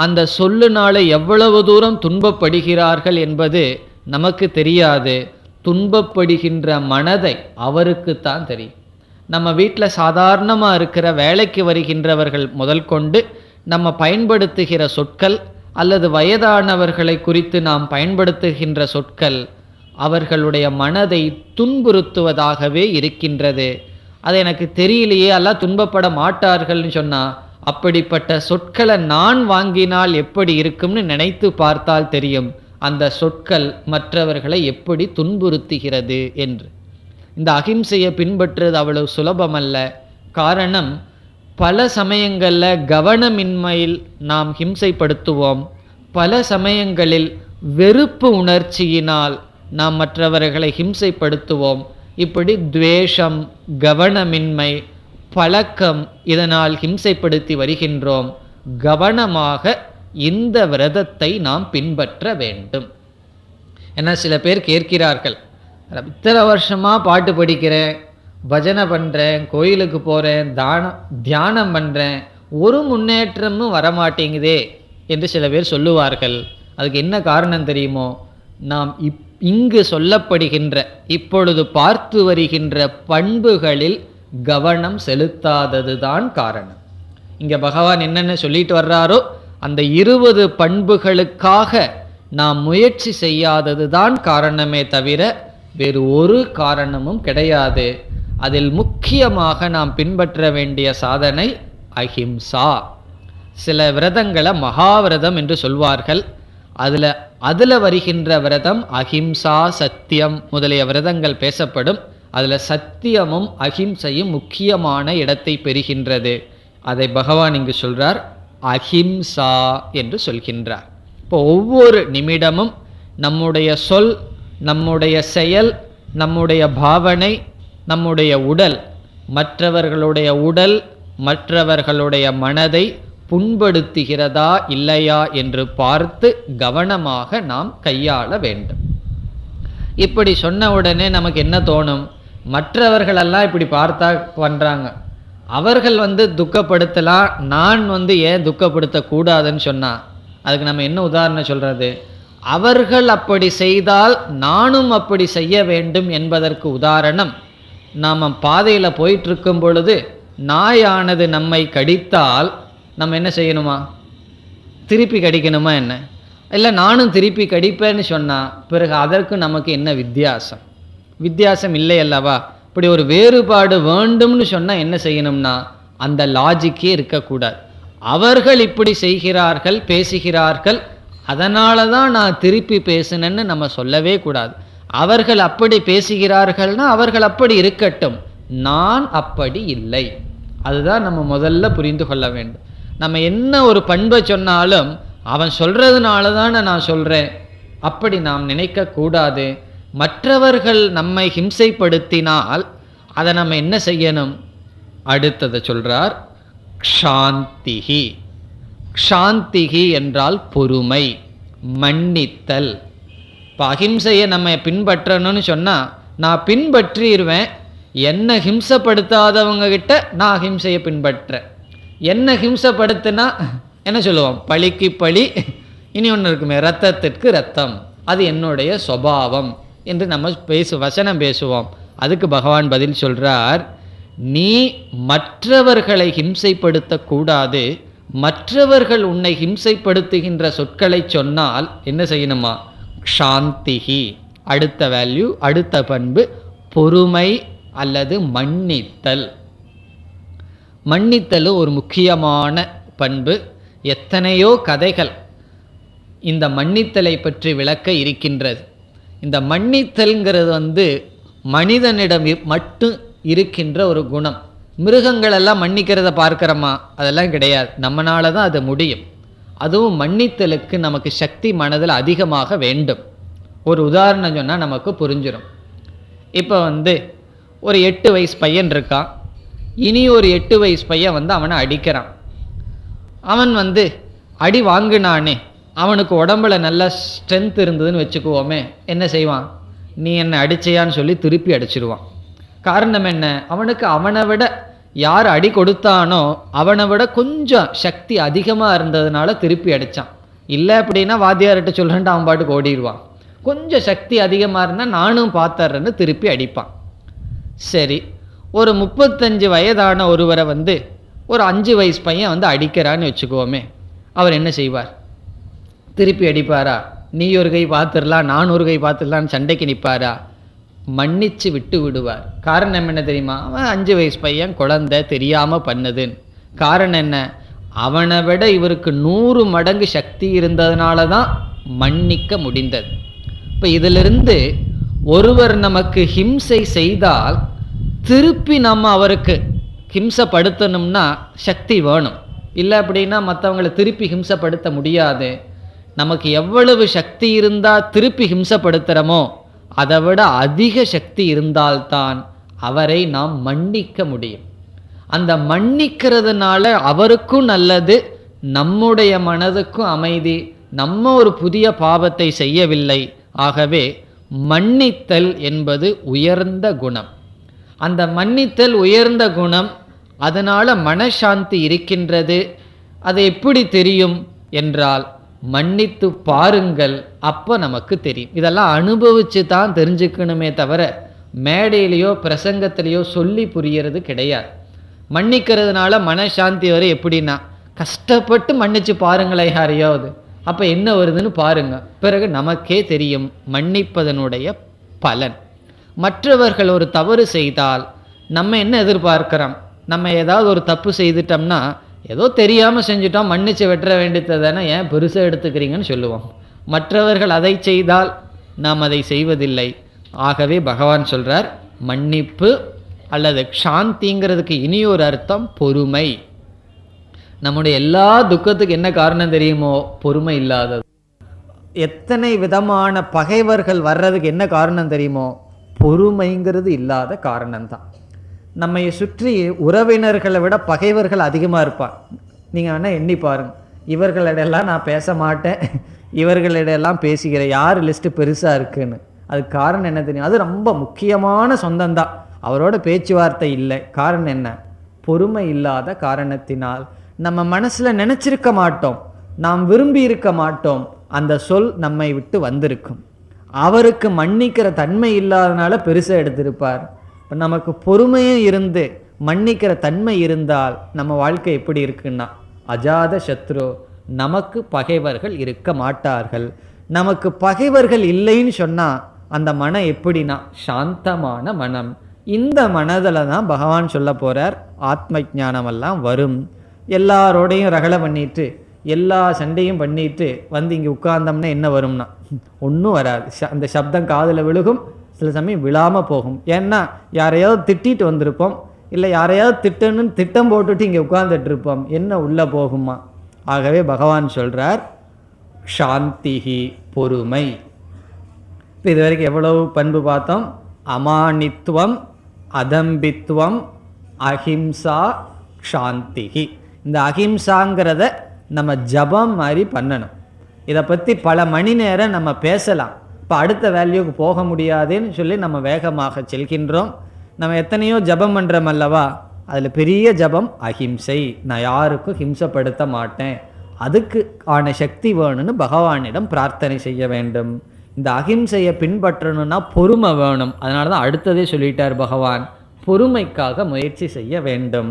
அந்த சொல்லுனால எவ்வளவு தூரம் துன்பப்படுகிறார்கள் என்பது நமக்கு தெரியாது. துன்பப்படுகின்ற மனதை அவருக்குத்தான் தெரியும். நம்ம வீட்டில் சாதாரணமாக இருக்கிற வேலைக்கு வருகின்றவர்கள் முதல் கொண்டு நம்ம பயன்படுத்துகிற சொற்கள் அல்லது வயதானவர்களை குறித்து நாம் பயன்படுத்துகின்ற சொற்கள் அவர்களுடைய மனதை துன்புறுத்துவதாகவே இருக்கின்றது. அது எனக்கு தெரியலையே, எல்லாம் துன்பப்பட மாட்டார்கள்னு சொன்னால், அப்படிப்பட்ட சொற்களை நான் வாங்கினால் எப்படி இருக்கும்னு நினைத்து பார்த்தால் தெரியும் அந்த சொற்கள் மற்றவர்களை எப்படி துன்புறுத்துகிறது என்று. இந்த அகிம்சையை பின்பற்றுவது அவ்வளவு சுலபமல்ல. காரணம், பல சமயங்களில் கவனமின்மையில் நாம் ஹிம்சைப்படுத்துவோம். பல சமயங்களில் வெறுப்பு உணர்ச்சியினால் நாம் மற்றவர்களை ஹிம்சைப்படுத்துவோம். இப்படி துவேஷம், கவனமின்மை, பழக்கம், இதனால் ஹிம்சைப்படுத்தி வருகின்றோம். கவனமாக இந்த விரதத்தை நாம் பின்பற்ற வேண்டும். ஏன்னா சில பேர் கேட்கிறார்கள், இத்தனை வருஷமாக பாட்டு படிக்கிறேன், பஜனை பண்ணுறேன், கோயிலுக்கு போகிறேன், தியானம் பண்ணுறேன், ஒரு முன்னேற்றமும் வரமாட்டேங்குதே என்று சில பேர் சொல்லுவார்கள். அதுக்கு என்ன காரணம் தெரியுமோ? நாம் இங்கு சொல்லப்படுகின்ற, இப்பொழுது பார்த்து வருகின்ற பண்புகளில் கவனம் செலுத்தாதது தான் காரணம். இங்கே பகவான் என்னென்ன சொல்லிட்டு வர்றாரோ அந்த 20 பண்புகளுக்காக நாம் முயற்சி செய்யாதது தான் காரணமே தவிர வேறு ஒரு காரணமும் கிடையாது. அதில் முக்கியமாக நாம் பின்பற்ற வேண்டிய சாதனை அஹிம்சா. சில விரதங்களை மகாவிரதம் என்று சொல்வார்கள். அதில் வருகின்ற விரதம் அஹிம்சா, சத்தியம் முதலிய விரதங்கள் பேசப்படும். அதில் சத்தியமும் அஹிம்சையும் முக்கியமான இடத்தை பெறுகின்றது. அதை பகவான் இங்கு சொல்றார், அஹிம்சா என்று சொல்கின்றார். இப்போ ஒவ்வொரு நிமிடமும் நம்முடைய சொல், நம்முடைய செயல், நம்முடைய பாவனை, நம்முடைய உடல், மற்றவர்களுடைய மனதை புண்படுத்துகிறதா இல்லையா என்று பார்த்து கவனமாக நாம் கையாள வேண்டும். இப்படி சொன்ன உடனே நமக்கு என்ன தோணும்? மற்றவர்களெல்லாம் இப்படி பார்த்தா பண்ணுறாங்க, அவர்கள் துக்கப்படுத்தலாம், நான் ஏன் துக்கப்படுத்தக்கூடாதுன்னு சொன்னால் அதுக்கு நம்ம என்ன உதாரணம் சொல்கிறது? அவர்கள் அப்படி செய்தால் நானும் அப்படி செய்ய வேண்டும் என்பதற்கு உதாரணம், நாம் பாதையில் போயிட்டுருக்கும் பொழுது நாயானது நம்மை கடித்தால் நம்ம என்ன செய்யணுமா? திருப்பி கடிக்கணுமா என்ன? இல்லை நானும் திருப்பி கடிப்பேன்னு சொன்னால் பிறகு அதற்கு நமக்கு என்ன வித்தியாசம்? வித்தியாசம் இல்லை அல்லவா? இப்படி ஒரு வேறுபாடு வேண்டும்னு சொன்னால் என்ன செய்யணும்னா அந்த லாஜிக்கே இருக்கக்கூடாது. அவர்கள் இப்படி செய்கிறார்கள், பேசுகிறார்கள், அதனால தான் நான் திருப்பி பேசினேன்னு நம்ம சொல்லவே கூடாது. அவர்கள் அப்படி பேசுகிறார்கள்னா அவர்கள் அப்படி இருக்கட்டும், நான் அப்படி இல்லை. அதுதான் நம்ம முதல்ல புரிந்து கொள்ள வேண்டும். நம்ம என்ன ஒரு பண்பை சொன்னாலும் அவன் சொல்றதுனால தானே நான் சொல்கிறேன், அப்படி நாம் நினைக்கக்கூடாது. மற்றவர்கள் நம்மை ஹிம்சைப்படுத்தினால் அதை நம்ம என்ன செய்யணும்? அடுத்ததை சொல்றார், க்ஷாந்திகி. க்ஷாந்திகி என்றால் பொறுமை, மன்னித்தல். இப்போ அஹிம்சையை நம்ம பின்பற்றணும்னு சொன்னால் நான் பின்பற்றிடுவேன். என்ன ஹிம்சப்படுத்தாதவங்க கிட்ட நான் அஹிம்சையை பின்பற்றேன். என்ன ஹிம்சப்படுத்தினா என்ன சொல்லுவோம்? பழிக்கு பழி, இனி ஒன்று இருக்குமே ரத்தத்திற்கு ரத்தம், அது என்னுடைய சுபாவம் என்று நம்ம வசனம் பேசுவோம். அதுக்கு பகவான் பதில் சொல்றார், நீ மற்றவர்களை ஹிம்சைப்படுத்தக்கூடாது. மற்றவர்கள் உன்னை ஹிம்சைப்படுத்துகின்ற சொற்களை சொன்னால் என்ன செய்யணுமா? க்ஷாந்திகி. அடுத்த வேல்யூ, அடுத்த பண்பு பொறுமை அல்லது மன்னித்தல். மன்னித்தல் ஒரு முக்கியமான பண்பு. எத்தனையோ கதைகள் இந்த மன்னித்தலை பற்றி விளக்க இருக்கின்றது. இந்த மன்னித்தல்ங்கிறது மனிதனிடம் மட்டும் இருக்கின்ற ஒரு குணம். மிருகங்கள் எல்லாம் மன்னிக்கிறத பார்க்கிறோமா? அதெல்லாம் கிடையாது. நம்மளால தான் அது முடியும். அதுவும் மன்னித்தலுக்கு நமக்கு சக்தி மனதில் அதிகமாக வேண்டும். ஒரு உதாரணம் சொன்னால் நமக்கு புரிஞ்சிடும். இப்போ ஒரு 8 வயசு பையன் இருக்கான். இனி ஒரு 8 வயசு பையன் அவனை அடிக்கிறான். அவன் அடி வாங்கினானே, அவனுக்கு உடம்புல நல்ல ஸ்ட்ரென்த் இருந்ததுன்னு வச்சுக்குவோமே, என்ன செய்வான்? நீ என்னை அடிச்சையான்னு சொல்லி திருப்பி அடிச்சிடுவான். காரணம் என்ன? அவனுக்கு அவனை விட யார் அடி கொடுத்தானோ அவனை விட கொஞ்சம் சக்தி அதிகமாக இருந்ததுனால திருப்பி அடித்தான். இல்லை அப்படின்னா வாத்தியார்கிட்ட சொல்கிறேன்ட்டு அவன் பாட்டுக்கு ஓடிடுவான். கொஞ்சம் சக்தி அதிகமாக இருந்தால் நானும் பார்த்தர்றேன்னு திருப்பி அடிப்பான். சரி, ஒரு 35 வயதான ஒருவரை ஒரு 5 வயசு பையன் அடிக்கிறான்னு வச்சுக்குவோமே, அவர் என்ன செய்வார்? திருப்பி அடிப்பாரா? நீ ஒரு கை பார்த்துடலாம், நான் ஒரு கை பார்த்துடலான்னு சண்டைக்கு நிற்பாரா? மன்னிச்சு விட்டு விடுவார். காரணம் என்ன தெரியுமா? அவன் 5 வயசு பையன், குழந்தை, தெரியாமல் பண்ணுதுன்னு. காரணம் என்ன? அவனை விட இவருக்கு 100 மடங்கு சக்தி இருந்ததுனால தான் மன்னிக்க முடிந்தது. இப்போ இதிலிருந்து ஒருவர் நமக்கு ஹிம்சை செய்தால் திருப்பி நம்ம அவருக்கு ஹிம்சப்படுத்தணும்னா சக்தி வேணும். இல்லை அப்படின்னா மற்றவங்களை திருப்பி ஹிம்சப்படுத்த முடியாது. நமக்கு எவ்வளவு சக்தி இருந்தால் திருப்பி ஹிம்சப்படுத்துகிறோமோ அதை விட அதிக சக்தி இருந்தால்தான் அவரை நாம் மன்னிக்க முடியும். அந்த மன்னிக்கிறதுனால அவருக்கும் நல்லது, நம்முடைய மனதுக்கும் அமைதி. நம்ம ஒரு புதிய பாவத்தை செய்யவில்லை. ஆகவே மன்னித்தல் என்பது உயர்ந்த குணம். அந்த மன்னித்தல் உயர்ந்த குணம், அதனால் மனசாந்தி இருக்கின்றது. அது எப்படி தெரியும் என்றால் மன்னித்து பாருங்கள், அப்போ நமக்கு தெரியும். இதெல்லாம் அனுபவித்து தான் தெரிஞ்சுக்கணுமே தவிர மேடையிலையோ பிரசங்கத்திலையோ சொல்லி புரியறது கிடையாது. மன்னிக்கிறதுனால மனசாந்தி வரை எப்படின்னா, கஷ்டப்பட்டு மன்னிச்சு பாருங்களேன் யாரையாவது, அப்போ என்ன வருதுன்னு பாருங்க, பிறகு நமக்கே தெரியும் மன்னிப்பதனுடைய பலன். மற்றவர்கள் ஒரு தவறு செய்தால் நம்ம என்ன எதிர்பார்க்கிறோம்? நம்ம ஏதாவது ஒரு தப்பு செய்துட்டோம்னா, ஏதோ தெரியாமல் செஞ்சுட்டோம், மன்னிச்சு வெட்டுற வேண்டியது தானே, ஏன் பெருசாக எடுத்துக்கிறீங்கன்னு சொல்லுவோம். மற்றவர்கள் அதை செய்தால் நாம் அதை செய்வதில்லை. ஆகவே பகவான் சொல்கிறார், மன்னிப்பு அல்லது சாந்திங்கிறதுக்கு இனியொரு அர்த்தம் பொறுமை. நம்முடைய எல்லா துக்கத்துக்கு என்ன காரணம் தெரியுமோ? பொறுமை இல்லாதது. எத்தனை விதமான பகைவர்கள் வர்றதுக்கு என்ன காரணம் தெரியுமோ? பொறுமைங்கிறது இல்லாத காரணம்தான். நம்மை சுற்றி உறவினர்களை விட பகைவர்கள் அதிகமாக இருப்பார். நீங்கள் வேணால் எண்ணி பாருங்கள். இவர்களிடையெல்லாம் நான் பேச மாட்டேன், இவர்களிடையெல்லாம் பேசுகிறேன், யார் லிஸ்ட்டு பெருசாக இருக்குன்னு. அதுக்கு காரணம் என்ன தெரியும்? அது ரொம்ப முக்கியமான சொந்தம்தான், அவரோட பேச்சுவார்த்தை இல்லை. காரணம் என்ன? பொறுமை இல்லாத காரணத்தினால். நம்ம மனசில் நினச்சிருக்க மாட்டோம், நாம் விரும்பி இருக்க மாட்டோம், அந்த சொல் நம்மை விட்டு வந்திருக்கும். அவருக்கு மன்னிக்கிற தன்மை இல்லாதனால பெருசாக எடுத்திருப்பார். இப்போ நமக்கு பொறுமையும் இருந்து மன்னிக்கிற தன்மை இருந்தால் நம்ம வாழ்க்கை எப்படி இருக்குன்னா, அஜாத சத்ரு, நமக்கு பகைவர்கள் இருக்க மாட்டார்கள். நமக்கு பகைவர்கள் இல்லைன்னு சொன்னால் அந்த மனம் எப்படின்னா சாந்தமான மனம். இந்த மனதில் தான் பகவான் சொல்ல போகிறார், ஆத்ம ஞானமெல்லாம் வரும். எல்லாரோடையும் ரகலை பண்ணிட்டு எல்லா சண்டையும் பண்ணிட்டு வந்து இங்கே உட்கார்ந்தோம்னா என்ன வரும்னா ஒன்றும் வராது. அந்த சப்தம் காதில் விழுகும், சில சமயம் விழாமல் போகும். ஏன்னா யாரையாவது திட்டிட்டு வந்திருப்போம், இல்லை யாரையாவது திட்டணும்னு திட்டம் போட்டுட்டு இங்கே உட்கார்ந்துட்டு இருப்போம், என்ன உள்ளே போகுமா? ஆகவே பகவான் சொல்கிறார், சாந்திஹி, பொறுமை. இப்போ இது வரைக்கும் எவ்வளவு பண்பு பார்த்தோம்? அமானித்துவம், அதம்பித்துவம், அஹிம்சா, சாந்திஹி. இந்த அஹிம்சாங்கிறத நம்ம ஜபம் மாதிரி பண்ணணும். இதை பற்றி பல மணி நேரம் நம்ம பேசலாம். இப்போ அடுத்த வேல்யூக்கு போக முடியாதுன்னு சொல்லி நம்ம வேகமாக செல்கின்றோம். நம்ம எத்தனையோ ஜபம் பண்ணுறோம் அல்லவா, அதில் பெரிய ஜபம் அஹிம்சை. நான் யாருக்கும் ஹிம்சப்படுத்த மாட்டேன், அதுக்கு ஆன சக்தி வேணும்னு பகவானிடம் பிரார்த்தனை செய்ய வேண்டும். இந்த அஹிம்சையை பின்பற்றணும்னா பொறுமை வேணும். அதனால தான் அடுத்ததே சொல்லிட்டார் பகவான், பொறுமைக்காக முயற்சி செய்ய வேண்டும்.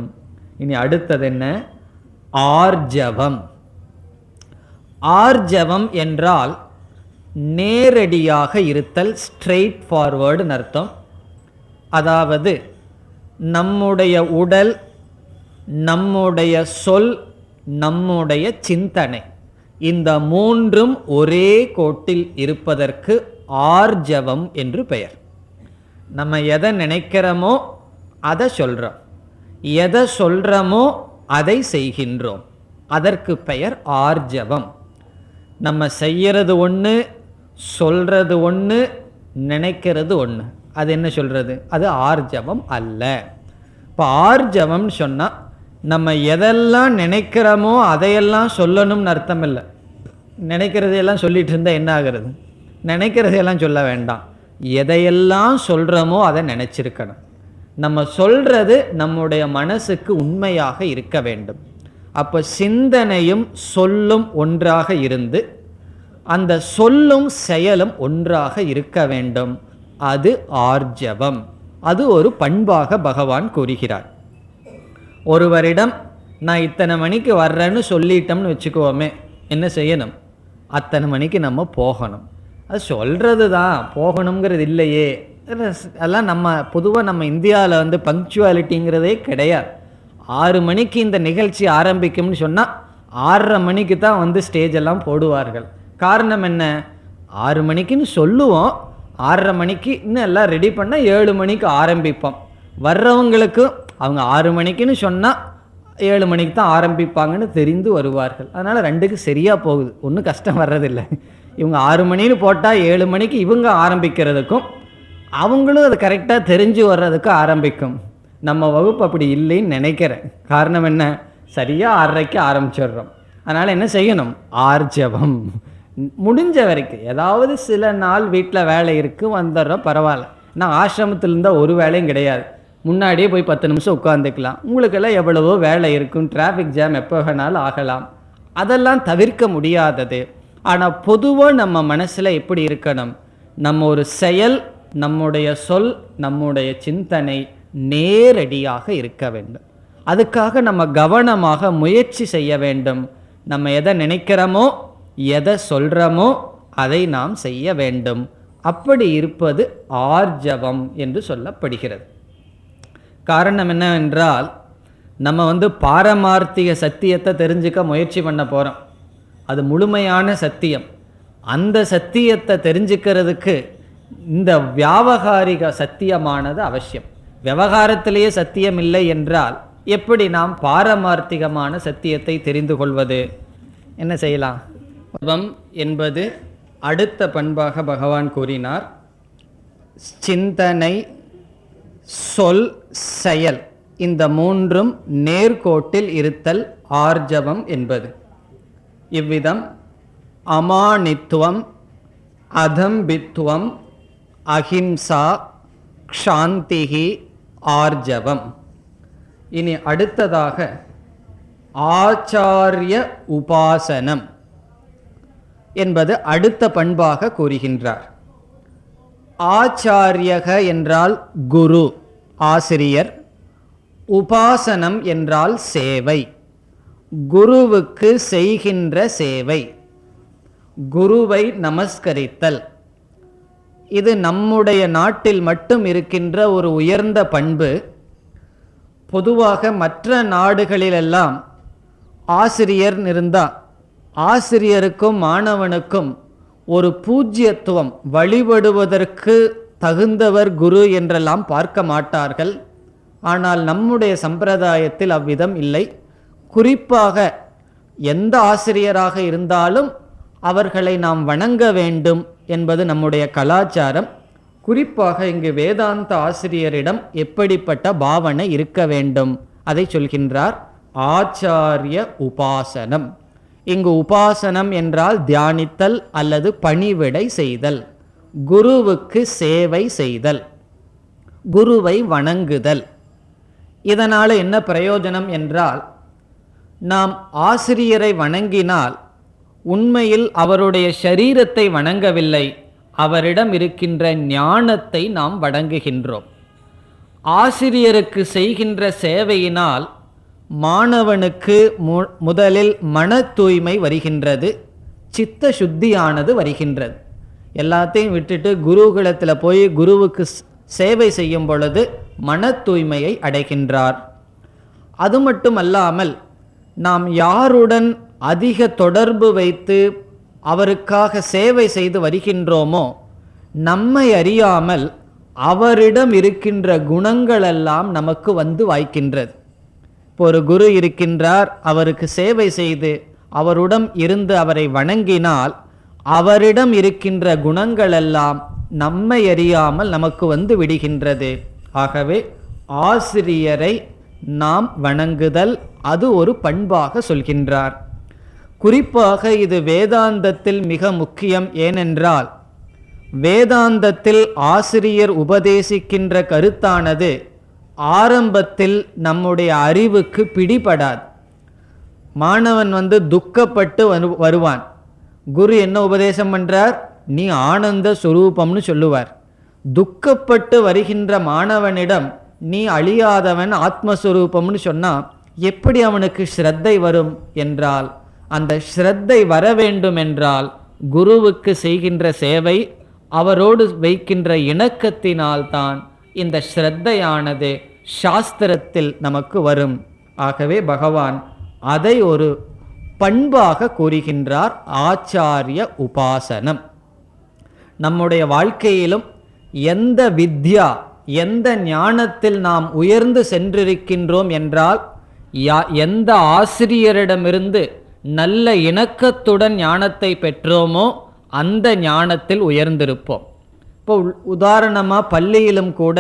இனி அடுத்தது என்ன? ஆர்ஜவம். ஆர்ஜவம் என்றால் நேரடியாக இருத்தல், ஸ்ட்ரெயிட் ஃபார்வர்டுன்னு அர்த்தம். அதாவது நம்முடைய உடல், நம்முடைய சொல், நம்முடைய சிந்தனை, இந்த மூன்றும் ஒரே கோட்டில் இருப்பதற்கு ஆர்ஜவம் என்று பெயர். நம்ம எதை நினைக்கிறோமோ அதை சொல்கிறோம், எதை சொல்கிறோமோ அதை செய்கின்றோம், அதற்கு பெயர் ஆர்ஜவம். நம்ம செய்கிறது ஒன்று, சொல்கிறது ஒன்று, நினைக்கிறது ஒன்று. அது என்ன சொல்கிறது? அது ஆர்ஜவம் அல்ல. இப்போ ஆர்ஜவம்னு சொன்னால் நம்ம எதெல்லாம் நினைக்கிறோமோ அதையெல்லாம் சொல்லணும்னு அர்த்தம் இல்லை. நினைக்கிறதையெல்லாம் சொல்லிட்டு இருந்தால் என்ன ஆகிறது? நினைக்கிறதையெல்லாம் சொல்ல வேண்டாம், எதையெல்லாம் சொல்கிறோமோ அதை நினச்சிருக்கணும். நம்ம சொல்கிறது நம்முடைய மனசுக்கு உண்மையாக இருக்க வேண்டும். அப்போ சிந்தனையும் சொல்லும் ஒன்றாக இருந்து அந்த சொல்லும் செயலும் ஒன்றாக இருக்க வேண்டும். அது ஆர்ஜவம். அது ஒரு பண்பாக பகவான் கூறுகிறார். ஒருவரிடம் நான் இத்தனை மணிக்கு வர்றேன்னு சொல்லிட்டோம்னு வச்சுக்குவோமே, என்ன செய்யணும்? அத்தனை மணிக்கு நம்ம போகணும். அது சொல்கிறது தான், போகணுங்கிறது இல்லையே. அதெல்லாம் நம்ம பொதுவாக நம்ம இந்தியாவில் பங்க்சுவாலிட்டிங்கிறதே கிடையாது. 6 மணிக்கு இந்த நிகழ்ச்சி ஆரம்பிக்கும்னு சொன்னால் 6:30 மணிக்கு தான் ஸ்டேஜெல்லாம் போடுவார்கள். காரணம் என்ன? 6 மணிக்குன்னு சொல்லுவோம், 6:30 மணிக்கு இன்னும் எல்லாம் ரெடி பண்ணால் 7 மணிக்கு ஆரம்பிப்போம். வர்றவங்களுக்கு அவங்க 6 மணிக்குன்னு சொன்னால் 7 மணிக்கு தான் ஆரம்பிப்பாங்கன்னு தெரிந்து வருவார்கள். அதனால் 2க்கு சரியாக போகுது, ஒன்றும் கஷ்டம் வர்றதில்லை. இவங்க 6 மணின்னு போட்டால் 7 மணிக்கு இவங்க ஆரம்பிக்கிறதுக்கும் அவங்களும் அது கரெக்டாக தெரிஞ்சு வர்றதுக்கும் ஆரம்பிக்கும். நம்ம வகுப்பு அப்படி இல்லைன்னு நினைக்கிறேன். காரணம் என்ன, சரியாக 6:30க்கு ஆரம்பிச்சிடுறோம். அதனால் என்ன செய்யணும், ஆர்ஜவம் முடிஞ்ச வரைக்கும். ஏதாவது சில நாள் வீட்டில் வேலை இருக்குது வந்துடுறோம், பரவாயில்ல. நான் ஆசிரமத்தில் இருந்தால் ஒரு வேலையும் கிடையாது, முன்னாடியே போய் 10 நிமிஷம் உட்காந்துக்கலாம். உங்களுக்கெல்லாம் எவ்வளவோ வேலை இருக்கும், டிராஃபிக் ஜாம் எப்போ வேணாலும் ஆகலாம், அதெல்லாம் தவிர்க்க முடியாதது. ஆனால் பொதுவாக நம்ம மனசில் எப்படி இருக்கணும், நம்ம ஒரு செயல், நம்முடைய சொல், நம்முடைய சிந்தனை நேரடியாக இருக்க வேண்டும். அதுக்காக நம்ம கவனமாக முயற்சி செய்ய வேண்டும். நம்ம எதை நினைக்கிறோமோ எதை சொல்கிறோமோ அதை நாம் செய்ய வேண்டும். அப்படி இருப்பது ஆர்ஜவம் என்று சொல்லப்படுகிறது. காரணம் என்னவென்றால், நம்ம பாரமார்த்திக சத்தியத்தை தெரிஞ்சுக்க முயற்சி பண்ண போகிறோம். அது முழுமையான சத்தியம். அந்த சத்தியத்தை தெரிஞ்சுக்கிறதுக்கு இந்த வியாவகாரிக சத்தியமானது அவசியம். விவகாரத்திலேயே சத்தியம் இல்லை என்றால் எப்படி நாம் பாரமார்த்திகமான சத்தியத்தை தெரிந்து கொள்வது? என்ன செய்யலாம்? என்பது அடுத்த பண்பாக பகவான் கூறினார். சிந்தனை, சொல், செயல், இந்த மூன்றும் நேர்கோட்டில் இருத்தல் ஆர்ஜவம் என்பது. இவ்விதம் அமானித்துவம், அதம்பித்துவம், அஹிம்சா, க்ஷாந்திகி, ஆர்ஜவம். இனி அடுத்ததாக ஆச்சாரிய உபாசனம் என்பது அடுத்த பண்பாக கூறுகின்றார். ஆச்சாரியக என்றால் குரு, ஆசிரியர். உபாசனம் என்றால் சேவை, குருவுக்கு செய்கின்ற சேவை, குருவை நமஸ்கரித்தல். இது நம்முடைய நாட்டில் மட்டும் இருக்கின்ற ஒரு உயர்ந்த பண்பு. பொதுவாக மற்ற நாடுகளிலெல்லாம் ஆசிரியர் இருந்தால் ஆசிரியருக்கும் மாணவனுக்கும் ஒரு பூஜ்யத்துவம், வழிபடுவதற்கு தகுந்தவர் குரு என்றெல்லாம் பார்க்க மாட்டார்கள். ஆனால் நம்முடைய சம்பிரதாயத்தில் அவ்விதம் இல்லை. குறிப்பாக எந்த ஆசிரியராக இருந்தாலும் அவர்களை நாம் வணங்க வேண்டும் என்பது நம்முடைய கலாச்சாரம். குறிப்பாக இங்கு வேதாந்த ஆசிரியரிடம் எப்படிப்பட்ட பாவனை இருக்க வேண்டும் அதை சொல்கின்றார். ஆச்சாரிய உபாசனம். இங்கு உபாசனம் என்றால் தியானித்தல் அல்லது பணிவிடை செய்தல், குருவுக்கு சேவை செய்தல், குருவை வணங்குதல். இதனால் என்ன பிரயோஜனம் என்றால், நாம் ஆசிரியரை வணங்கினால் உண்மையில் அவருடைய சரீரத்தை வணங்கவில்லை, அவரிடம் இருக்கின்ற ஞானத்தை நாம் வணங்குகின்றோம். ஆசிரியருக்கு செய்கின்ற சேவையினால் மாணவனுக்கு முதலில் மன தூய்மை வருகின்றது, சித்த சுத்தியானது வருகின்றது. எல்லாத்தையும் விட்டுட்டு குருகுலத்தில் போய் குருவுக்கு சேவை செய்யும் பொழுது மன தூய்மையை அடைகின்றார். அது மட்டுமல்லாமல் நாம் யாருடன் அதிக தொடர்பு வைத்து அவருக்காக சேவை செய்து வருகின்றோமோ நம்மை அறியாமல் அவரிடம் இருக்கின்ற குணங்களெல்லாம் நமக்கு வாய்க்கின்றது. இப்போ ஒரு குரு இருக்கின்றார், அவருக்கு சேவை செய்து அவருடன் இருந்து அவரை வணங்கினால் அவரிடம் இருக்கின்ற குணங்களெல்லாம் நம்மை அறியாமல் நமக்கு விடுகின்றது. ஆகவே ஆசிரியரை நாம் வணங்குதல் அது ஒரு பண்பாக சொல்கின்றார். குறிப்பாக இது வேதாந்தத்தில் மிக முக்கியம். ஏனென்றால் வேதாந்தத்தில் ஆசிரியர் உபதேசிக்கின்ற கருத்தானது ஆரம்பத்தில் நம்முடைய அறிவுக்கு பிடிபடாது. மாணவன் துக்கப்பட்டு வருவான். குரு என்ன உபதேசம் பண்றார், நீ ஆனந்த சுரூபம்னு சொல்லுவார். துக்கப்பட்டு வருகின்ற மாணவனிடம் நீ அழியாதவன் ஆத்மஸ்வரூபம்னு சொன்னா எப்படி அவனுக்கு ஸ்ரத்தை வரும் என்றால், அந்த ஸ்ரத்தை வர வேண்டும் என்றால் குருவுக்கு செய்கின்ற சேவை, அவரோடு வைக்கின்ற இணக்கத்தினால்தான் இந்த ஸ்ரத்தையானது சாஸ்திரத்தில் நமக்கு வரும். ஆகவே பகவான் அதை ஒரு பண்பாக கூறுகின்றார், ஆச்சாரிய உபாசனம். நம்முடைய வாழ்க்கையிலும் எந்த வித்யா, எந்த ஞானத்தில் நாம் உயர்ந்து சென்றிருக்கின்றோம் என்றால், எந்த ஆசிரியரிடமிருந்து நல்ல இணக்கத்துடன் ஞானத்தை பெற்றோமோ அந்த ஞானத்தில் உயர்ந்திருப்போம். இப்போ உதாரணமாக பள்ளியிலும் கூட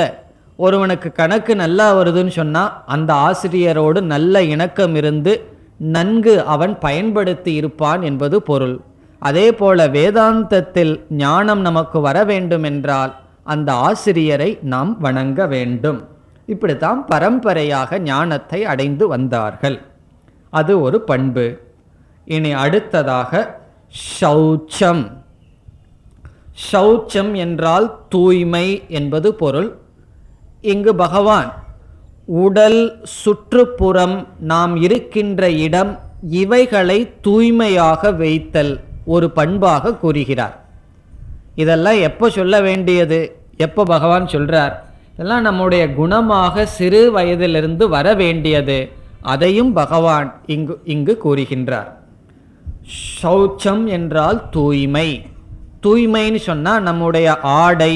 ஒருவனுக்கு கணக்கு நல்லா வருதுன்னு சொன்னால் அந்த ஆசிரியரோடு நல்ல இணக்கம் இருந்து நன்கு அவன் பயன்படுத்தி இருப்பான் என்பது பொருள். அதே போல வேதாந்தத்தில் ஞானம் நமக்கு வர வேண்டும் என்றால் அந்த ஆசிரியரை நாம் வணங்க வேண்டும். இப்படித்தான் பரம்பரையாக ஞானத்தை அடைந்து வந்தார்கள். அது ஒரு பண்பு. இனி அடுத்ததாக சௌச்சம். சௌச்சம் என்றால் தூய்மை என்பது பொருள். இங்கு பகவான் உடல், சுற்றுப்புறம், நாம் இருக்கின்ற இடம், இவைகளை தூய்மையாக வைத்தல் ஒரு பண்பாக கூறுகிறார். இதெல்லாம் எப்போ சொல்ல வேண்டியது, எப்போ பகவான் சொல்றார்? இதெல்லாம் நம்முடைய குணமாக சிறு வயதிலிருந்து வர வேண்டியது. அதையும் பகவான் இங்கு கூறுகின்றார். சௌச்சம் என்றால் தூய்மை. தூய்மைன்னு சொன்னால் நம்முடைய ஆடை,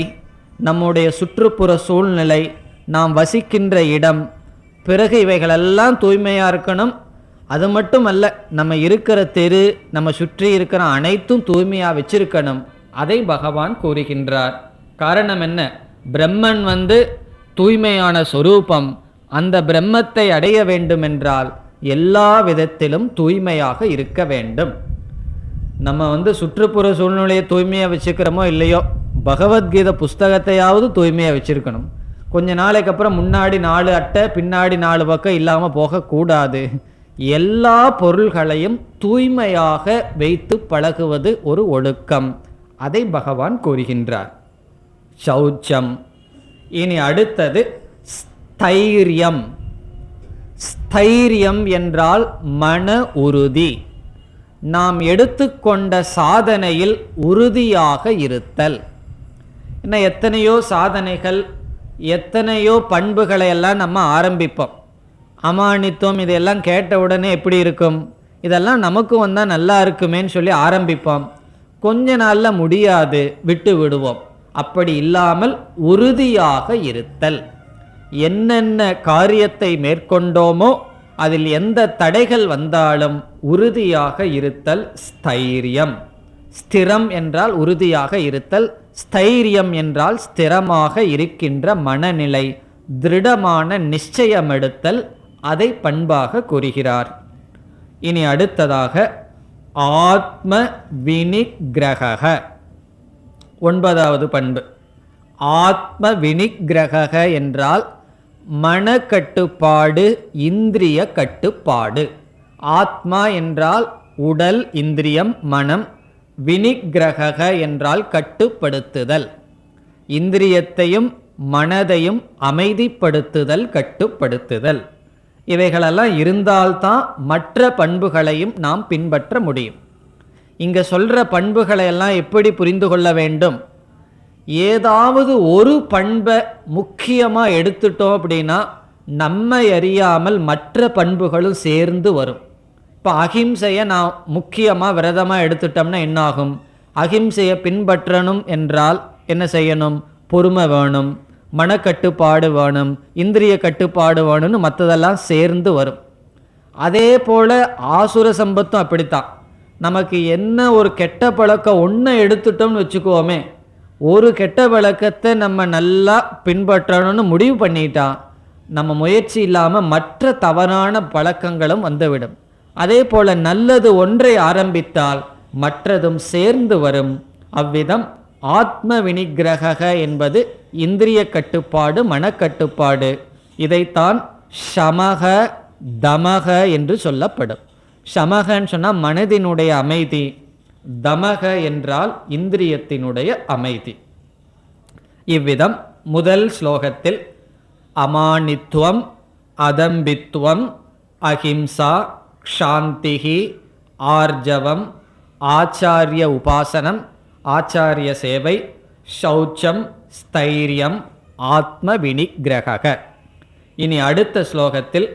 நம்முடைய சுற்றுப்புற சூழ்நிலை, நாம் வசிக்கின்ற இடம், பிறகு இவைகளெல்லாம் தூய்மையாக இருக்கணும். அது மட்டும் அல்ல, நம்ம இருக்கிற தெரு, நம்ம சுற்றி இருக்கிற அனைத்தும் தூய்மையாக வச்சிருக்கணும். அதை பகவான் கூறுகின்றார். காரணம் என்ன? பிரம்மன் தூய்மையான சொரூபம். அந்த பிரம்மத்தை அடைய வேண்டுமென்றால் எல்லா விதத்திலும் தூய்மையாக இருக்க வேண்டும். நம்ம சுற்றுப்புற சூழ்நிலையை தூய்மையாக வச்சுக்கிறோமோ இல்லையோ, பகவத்கீதை புஸ்தகத்தையாவது தூய்மையாக வச்சிருக்கணும். கொஞ்ச நாளைக்கு அப்புறம் முன்னாடி 4 அட்டை பின்னாடி 4 பக்கம் இல்லாமல் போகக்கூடாது. எல்லா பொருள்களையும் தூய்மையாக வைத்து பழகுவது ஒரு ஒழுக்கம். அதை பகவான் கூறுகின்றார். சௌச்சம். இனி அடுத்தது ஸ்தைரியம். ஸ்தைரியம் என்றால் மன உறுதி. நாம் எடுத்துக்கொண்ட சாதனையில் உறுதியாக இருத்தல். இன்னும் எத்தனையோ சாதனைகள், எத்தனையோ பண்புகளை எல்லாம் நம்ம ஆரம்பிப்போம். அமானித்துவம் இதையெல்லாம் கேட்ட உடனே எப்படி இருக்கும்? இதெல்லாம் நமக்கு வந்தால் நல்லா இருக்குமேன்னு சொல்லி ஆரம்பிப்போம். கொஞ்ச நாளில் முடியாது, விட்டு விடுவோம். அப்படி இல்லாமல் உறுதியாக இருத்தல். என்னென்ன காரியத்தை மேற்கொண்டோமோ அதில் எந்த தடைகள் வந்தாலும் உறுதியாக இருத்தல் ஸ்தைரியம். ஸ்திரம் என்றால் உறுதியாக இருத்தல், ஸ்தைரியம் என்றால் ஸ்திரமாக இருக்கின்ற மனநிலை, திருடமான நிச்சயம் எடுத்தல். அதை பண்பாக கூறுகிறார். இனி அடுத்ததாக ஆத்ம வினிகிரக. 9வது பண்பு. ஆத்ம வினிகிரக என்றால் மனக்கட்டுப்பாடு, இந்திரிய கட்டுப்பாடு. ஆத்மா என்றால் உடல், இந்திரியம், மனம். வினிகிரக என்றால் கட்டுப்படுத்துதல். இந்திரியத்தையும் மனதையும் அமைதிப்படுத்துதல், கட்டுப்படுத்துதல். இவைகளெல்லாம் இருந்தால்தான் மற்ற பண்புகளையும் நாம் பின்பற்ற முடியும். இங்க சொல்ற பண்புகளை எல்லாம் எப்படி புரிந்து கொள்ள வேண்டும்? ஏதாவது ஒரு பண்பை முக்கியமாக எடுத்துட்டோம் அப்படின்னா நம்மை அறியாமல் மற்ற பண்புகளும் சேர்ந்து வரும். இப்போ அஹிம்சையை நான் முக்கியமாக விரதமாக எடுத்துட்டோம்னா என்ன ஆகும்? அஹிம்சையை பின்பற்றணும் என்றால் என்ன செய்யணும்? பொறுமை வேணும், மனக்கட்டுப்பாடு வேணும், இந்திரிய கட்டுப்பாடு வேணும்னு மற்றதெல்லாம் சேர்ந்து வரும். அதே போல் ஆசுர சம்பத்தும் அப்படித்தான். நமக்கு என்ன ஒரு கெட்ட பழக்கம் ஒன்றை எடுத்துட்டோம்னு வச்சுக்குவோமே, ஒரு கெட்ட பழக்கத்தை நம்ம நல்லா பின்பற்றணும்னு முடிவு பண்ணிட்டா நம்ம முயற்சி இல்லாமல் மற்ற தவறான பழக்கங்களும் வந்துவிடும். அதே போல் நல்லது ஒன்றை ஆரம்பித்தால் மற்றதும் சேர்ந்து வரும். அவ்விதம் ஆத்ம வினிகிரக என்பது இந்திரிய கட்டுப்பாடு, மனக்கட்டுப்பாடு. இதைத்தான் சமக தமக என்று சொல்லப்படும். சமகன்னு சொன்னால் மனதினுடைய அமைதி, தமக என்றால் இந்திரியத்தினுடைய அமைதி. இவ்விதம் முதல் ஸ்லோகத்தில் அமானித்துவம், அதம்பித்துவம், அஹிம்சா, க்ஷாந்திகி, ஆர்ஜவம், ஆச்சாரிய உபாசனம், ஆச்சாரிய சேவை, சௌச்சம், ஸ்தைரியம், ஆத்ம வினிகிரக. இனி அடுத்த ஸ்லோகத்தில்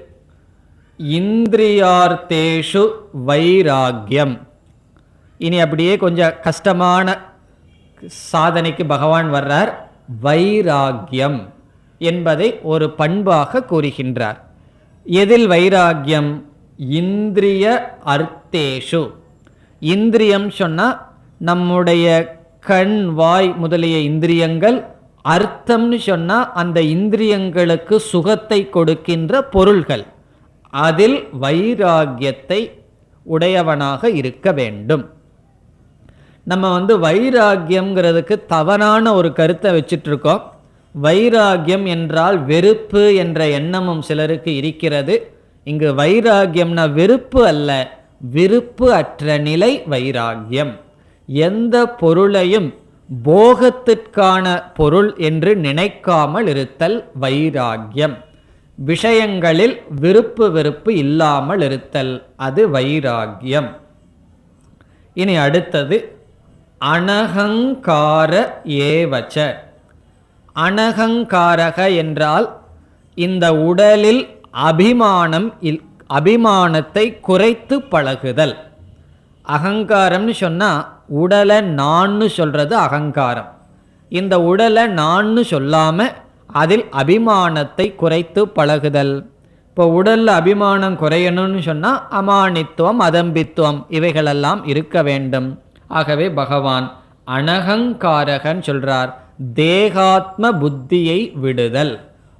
இந்திரியார்த்தேஷு வைராக்கியம். இனி அப்படியே கொஞ்சம் கஷ்டமான சாதனைக்கு பகவான் வர்றார். வைராக்கியம். என்பதை ஒரு பண்பாக கூறுகின்றார். எதில் வைராகியம்? இந்திரிய அர்த்தேஷு. இந்திரியம் சொன்னா நம்முடைய கண் வாய் முதலிய இந்திரியங்கள், அர்த்தம்னு சொன்னா அந்த இந்திரியங்களுக்கு சுகத்தை கொடுக்கின்ற பொருள்கள். அதில் வைராகியத்தை உடையவனாக இருக்க வேண்டும். நம்ம வைராகியம்ங்கிறதுக்கு தவறான ஒரு கருத்தை வச்சுட்டு இருக்கோம். வைராகியம் என்றால் வெறுப்பு என்ற எண்ணமும் சிலருக்கு இருக்கிறது. இங்கு வைராகியம்னா வெறுப்பு அல்ல, விருப்பு அற்ற நிலை வைராகியம். எந்த பொருளையும் போகத்திற்கான பொருள் என்று நினைக்காமல் இருத்தல் வைராகியம். விஷயங்களில் விருப்பு வெறுப்பு இல்லாமல் இருத்தல், அது வைராகியம். இனி அடுத்தது அனகங்கார ஏவச்ச. அனகங்காரக என்றால் இந்த உடலில் அபிமானத்தை குறைத்து பழகுதல். அகங்காரம்னு சொன்னால் உடலை நான்னு சொல்கிறது அகங்காரம். இந்த உடலை நான்னு சொல்லாமல் அதில் அபிமானத்தை குறைத்து பழகுதல். இப்போ உடலில் அபிமானம் குறையணும்னு சொன்னால் அமானித்துவம் அதம்பித்துவம் இவைகளெல்லாம் இருக்க வேண்டும். ஆகவே பகவான் அனகங்காரகன் சொல்றார், தேகாத்ம புத்தியை விடுதல்,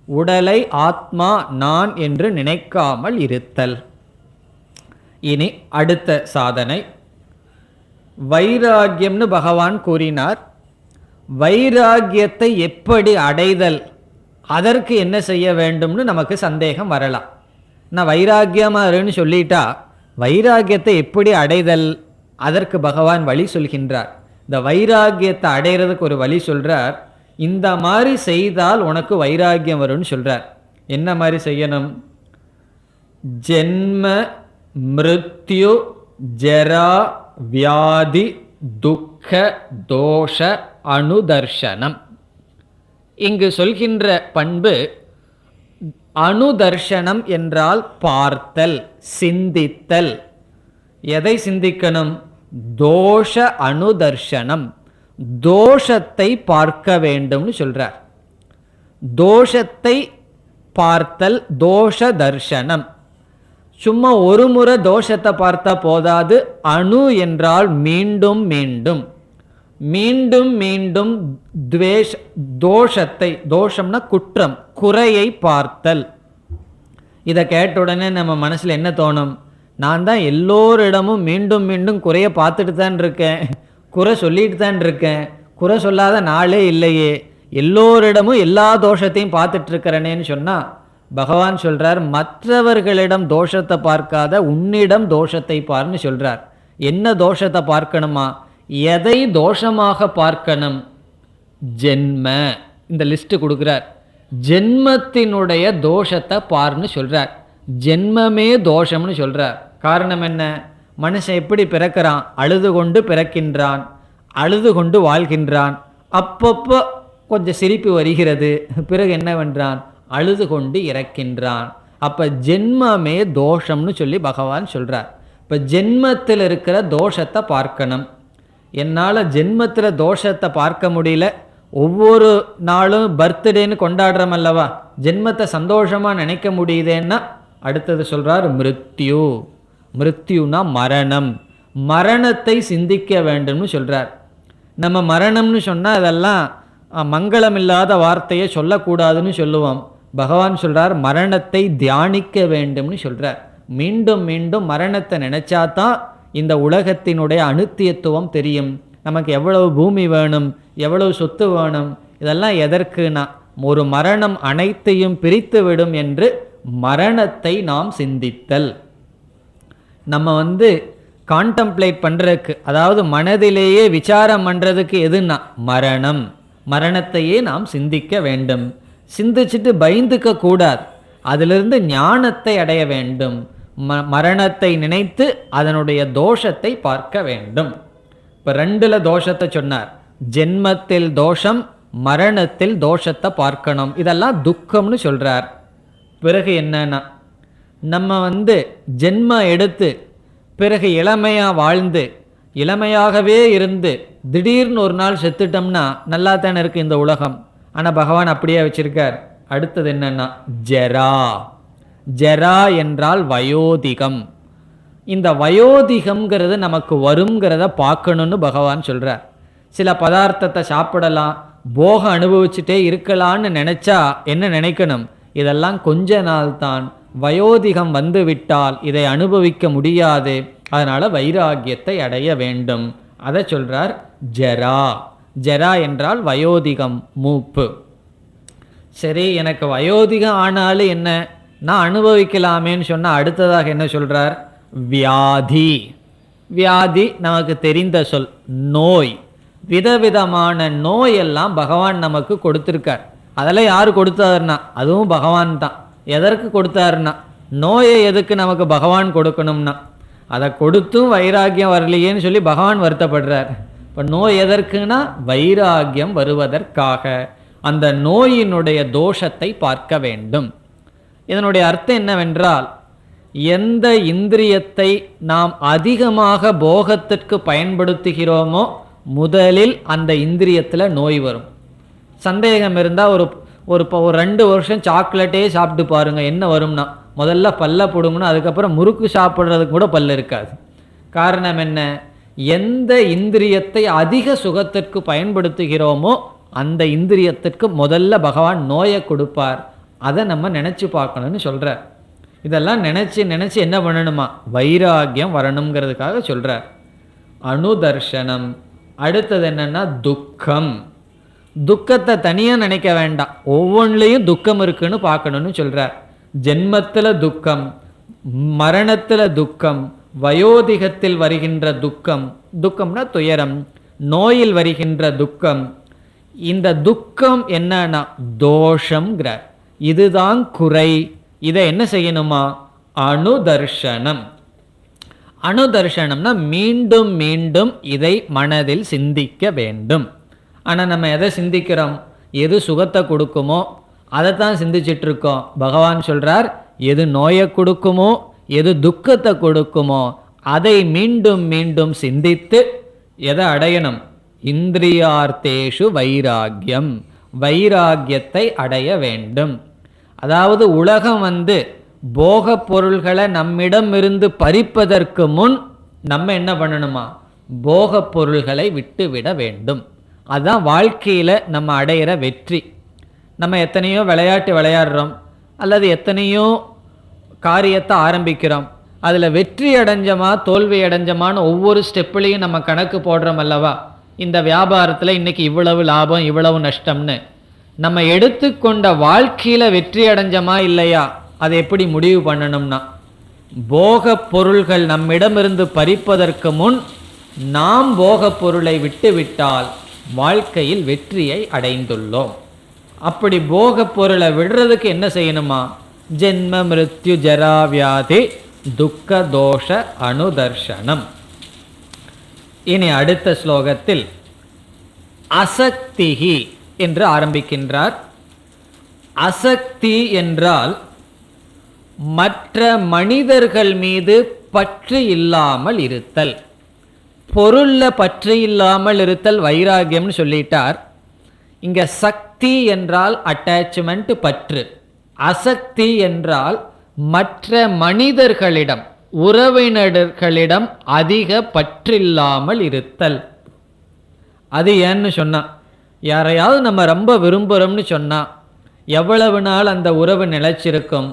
உடலை ஆத்மா நான் என்று நினைக்காமல் இருத்தல். இனி அடுத்த சாதனை வைராகியம்னு பகவான் கூறினார். வைராகியத்தை எப்படி அடைதல், அதற்கு என்ன செய்ய வேண்டும்னு நமக்கு சந்தேகம் வரலாம். நான் வைராகியமாருன்னு சொல்லிட்டா வைராகியத்தை எப்படி அடைதல், அதற்கு பகவான் வழி சொல்கின்றார். இந்த வைராகியத்தை அடைகிறதுக்கு ஒரு வழி சொல்றார். இந்த மாதிரி செய்தால் உனக்கு வைராகியம் வரும்னு சொல்றார். என்ன மாதிரி செய்யணும்? ஜென்ம மிருத்யு ஜரா வியாதி துக்க தோஷ அனுதர்ஷனம். இங்கு சொல்கின்ற பண்பு அனுதர்ஷனம் என்றால் பார்த்தல், சிந்தித்தல். எதை சிந்திக்கணும்? தோஷ அனுதர்ஷனம், தோஷத்தை பார்க்க வேண்டும்னு சொல்றார். தோஷத்தை பார்த்தல் தோஷ தர்ஷனம். சும்மா ஒரு முறை தோஷத்தை பார்த்தா போதாது, அணு என்றால் மீண்டும் மீண்டும் மீண்டும் மீண்டும் தோஷத்தை, தோஷம்னா குற்றம், குறையை பார்த்தல். இதை கேட்ட உடனே நம்ம மனசில் என்ன தோணும்? நான் தான் எல்லோரிடமும் மீண்டும் மீண்டும் குறைய பார்த்துட்டு தான் இருக்கேன், குறை சொல்லிட்டு தான் இருக்கேன், குறை சொல்லாத நாளே இல்லையே, எல்லோரிடமும் எல்லா தோஷத்தையும் பார்த்துட்டு இருக்கிறனேன்னு சொன்னால் பகவான் சொல்கிறார், மற்றவர்களிடம் தோஷத்தை பார்க்காத உன்னிடம் தோஷத்தை பார்ன்னு சொல்கிறார். என்ன தோஷத்தை பார்க்கணுமா? எதை தோஷமாக பார்க்கணும்? ஜென்ம, இந்த லிஸ்ட்டு கொடுக்குறார். ஜென்மத்தினுடைய தோஷத்தை பார்ன்னு சொல்கிறார். ஜென்மமே தோஷம்னு சொல்கிறார். காரணம் என்ன? மனுஷன் எப்படி பிறக்கிறான்? அழுது கொண்டு பிறக்கின்றான், அழுது கொண்டு வாழ்கின்றான். அப்பப்போ கொஞ்சம் சிரிப்பு வருகிறது, பிறகு என்னவென்றான்? அழுது கொண்டு இறக்கின்றான். அப்போ ஜென்மமே தோஷம்னு சொல்லி பகவான் சொல்கிறார். இப்போ ஜென்மத்தில் இருக்கிற தோஷத்தை பார்க்கணும். என்னால் ஜென்மத்தில் தோஷத்தை பார்க்க முடியல, ஒவ்வொரு நாளும் பர்த்டேன்னு கொண்டாடுறோம் அல்லவா, ஜென்மத்தை சந்தோஷமாக நினைக்க முடியுதேன்னா அடுத்தது சொல்கிறார் மிருத்யு. மிருத்யுனா மரணம், மரணத்தை சிந்திக்க வேண்டும்னு சொல்கிறார். நம்ம மரணம்னு சொன்னால் அதெல்லாம் மங்களமில்லாத வார்த்தையை சொல்லக்கூடாதுன்னு சொல்லுவோம். பகவான் சொல்கிறார் மரணத்தை தியானிக்க வேண்டும்னு சொல்கிறார். மீண்டும் மீண்டும் மரணத்தை நினச்சாதான் இந்த உலகத்தினுடைய அனித்தியத்துவம் தெரியும். நமக்கு எவ்வளவு பூமி வேணும், எவ்வளவு சொத்து வேணும், இதெல்லாம் எதற்குனா ஒரு மரணம் அனைத்தையும் பிரித்து விடும் என்று மரணத்தை நாம் சிந்தித்தல். நம்ம கான்டம்ப்ளேட் பண்ணுறதுக்கு, அதாவது மனதிலேயே விசாரம் பண்ணுறதுக்கு எதுனா மரணம். மரணத்தையே நாம் சிந்திக்க வேண்டும். சிந்திச்சுட்டு பயந்துக்க கூடாது, அதிலிருந்து ஞானத்தை அடைய வேண்டும். மரணத்தை நினைத்து அதனுடைய தோஷத்தை பார்க்க வேண்டும். இப்போ ரெண்டுல தோஷத்தை சொன்னார். ஜென்மத்தில் தோஷம், மரணத்தில் தோஷத்தை பார்க்கணும். இதெல்லாம் துக்கம்னு சொல்கிறார். பிறகு என்னன்னா, நம்ம ஜென்மம் எடுத்து பிறகு இளமையாக வாழ்ந்து இளமையாகவே இருந்து திடீர்னு ஒரு நாள் செத்துட்டோம்னா நல்லா தானே இருக்குது இந்த உலகம். ஆனால் பகவான் அப்படியே வச்சிருக்கார். அடுத்தது என்னன்னா ஜரா. ஜரா என்றால் வயோதிகம். இந்த வயோதிகம்ங்கிறது நமக்கு வருங்கிறத பார்க்கணும்னு பகவான் சொல்றார். சில பதார்த்தத்தை சாப்பிடலாம், போகம் அனுபவிச்சுட்டே இருக்கலான்னு நினைச்சா என்ன நினைக்கணும், இதெல்லாம் கொஞ்ச நாள் தான், வயோதிகம் வந்து விட்டால் இதை அனுபவிக்க முடியாது, அதனால வைராகியத்தை அடைய வேண்டும். அதை சொல்றார் ஜரா. ஜரா என்றால் வயோதிகம், மூப்பு. சரி, எனக்கு வயோதிகம் ஆனாலும் என்ன, நான் அனுபவிக்கலாமேன்னு சொன்னா அடுத்ததாக என்ன சொல்றார், வியாதி. வியாதி நமக்கு தெரிந்த சொல், நோய். விதவிதமான நோயெல்லாம் பகவான் நமக்கு கொடுத்துருக்கார். அதெல்லாம் யார் கொடுத்தாருன்னா அதுவும் பகவான் தான். எதற்கு கொடுத்தாருன்னா, நோயை எதுக்கு நமக்கு பகவான் கொடுக்கணும்னா, அதை கொடுத்தும் வைராகியம் வரலையேன்னு சொல்லி பகவான் வருத்தப்படுறார். இப்போ நோய் எதற்குனா வைராகியம் வருவதற்காக. அந்த நோயினுடைய தோஷத்தை பார்க்க வேண்டும். இதனுடைய அர்த்தம் என்னவென்றால், எந்த இந்திரியத்தை நாம் அதிகமாக போகத்திற்கு பயன்படுத்துகிறோமோ முதலில் அந்த இந்திரியத்தில் நோய் வரும். சந்தேகம் இருந்தால் ஒரு 2 வருஷம் சாக்லேட்டே சாப்பிட்டு பாருங்க, என்ன வரும்னா முதல்ல பல்ல பிடுங்கணும், அதுக்கப்புறம் முறுக்கு சாப்பிட்றதுக்கு கூட பல்ல இருக்காது. காரணம் என்ன, எந்த இந்திரியத்தை அதிக சுகத்திற்கு பயன்படுத்துகிறோமோ அந்த இந்திரியத்திற்கு முதல்ல பகவான் நோயை கொடுப்பார். அதை நம்ம நினச்சி பார்க்கணும்னு சொல்கிறார். இதெல்லாம் நினச்சி நினச்சி என்ன பண்ணணுமா, வைராகியம் வரணுங்கிறதுக்காக சொல்கிறார். அனுதர்ஷனம். அடுத்தது என்னன்னா துக்கம். துக்கத்தை தனியாக நினைக்க வேண்டாம், ஒவ்வொன்றிலையும் துக்கம் இருக்குன்னு பார்க்கணும்னு சொல்கிறார். ஜென்மத்தில் துக்கம், மரணத்தில் துக்கம், வயோதிகத்தில் வருகின்ற துக்கம், துக்கம்னா துயரம், நோயில் வருகின்ற துக்கம். இந்த துக்கம் என்னன்னா தோஷம்ங்கிறார். இதுதான் குறை. இதை என்ன செய்யணுமா, அனுதர்ஷனம். அனுதர்ஷனம்னா மீண்டும் மீண்டும் இதை மனதில் சிந்திக்க வேண்டும். ஆனால் நம்ம எதை சிந்திக்கிறோம், எது சுகத்தை கொடுக்குமோ அதை தான் சிந்திச்சிட்டு இருக்கோம். பகவான் சொல்றார், எது நோயை கொடுக்குமோ எது துக்கத்தை கொடுக்குமோ அதை மீண்டும் மீண்டும் சிந்தித்து எதை அடையணும், இந்திரியார்த்தேஷு வைராகியம், வைராகியத்தை அடைய வேண்டும். அதாவது உலகம் போக பொருள்களை நம்மிடம் இருந்து பறிப்பதற்கு முன் நம்ம என்ன பண்ணணுமா, போக பொருள்களை விட்டுவிட வேண்டும். அதுதான் வாழ்க்கையில் நம்ம அடையிற வெற்றி. நம்ம எத்தனையோ விளையாட்டு விளையாடுறோம், அல்லது எத்தனையோ காரியத்தை ஆரம்பிக்கிறோம், அதில் வெற்றி அடைஞ்சமா தோல்வி அடைஞ்சமான்னு ஒவ்வொரு ஸ்டெப்லையும் நம்ம கணக்கு போடுறோம் அல்லவா. இந்த வியாபாரத்தில் இன்றைக்கி இவ்வளவு லாபம் இவ்வளவு நஷ்டம்னு நம்ம எடுத்துக்கொண்ட வாழ்க்கையில் வெற்றி அடைஞ்சமா இல்லையா, அதை எப்படி முடிவு பண்ணணும்னா, போக பொருள்கள் நம்மிடமிருந்து பறிப்பதற்கு முன் நாம் போக பொருளை விட்டுவிட்டால் வாழ்க்கையில் வெற்றியை அடைந்துள்ளோம். அப்படி போக பொருளை விடுறதுக்கு என்ன செய்யணுமா, ஜென்ம மிருத்யு ஜரா வியாதி துக்க தோஷ அனுதர்ஷனம். இனி அடுத்த ஸ்லோகத்தில் அசக்திஹி என்று ஆரம்பிக்கின்றார். அசக்தி என்றால் மற்ற மனிதர்கள் மீது பற்று இல்லாமல் இருத்தல். பொருள்ல பற்று இல்லாமல் இருத்தல் வைராகியம்னு சொல்லிட்டார். இங்க சக்தி என்றால் அட்டாச்மெண்ட், பற்று. அசக்தி என்றால் மற்ற மனிதர்களிடம் உறவினர்களிடம் அதிக பற்றில்லாமல் இருத்தல். அது ஏன்னு சொன்னா, யாரையாவது நம்ம ரொம்ப விரும்புகிறோம்னு சொன்னா எவ்வளவு நாள் அந்த உறவு நிலைச்சிருக்கும்,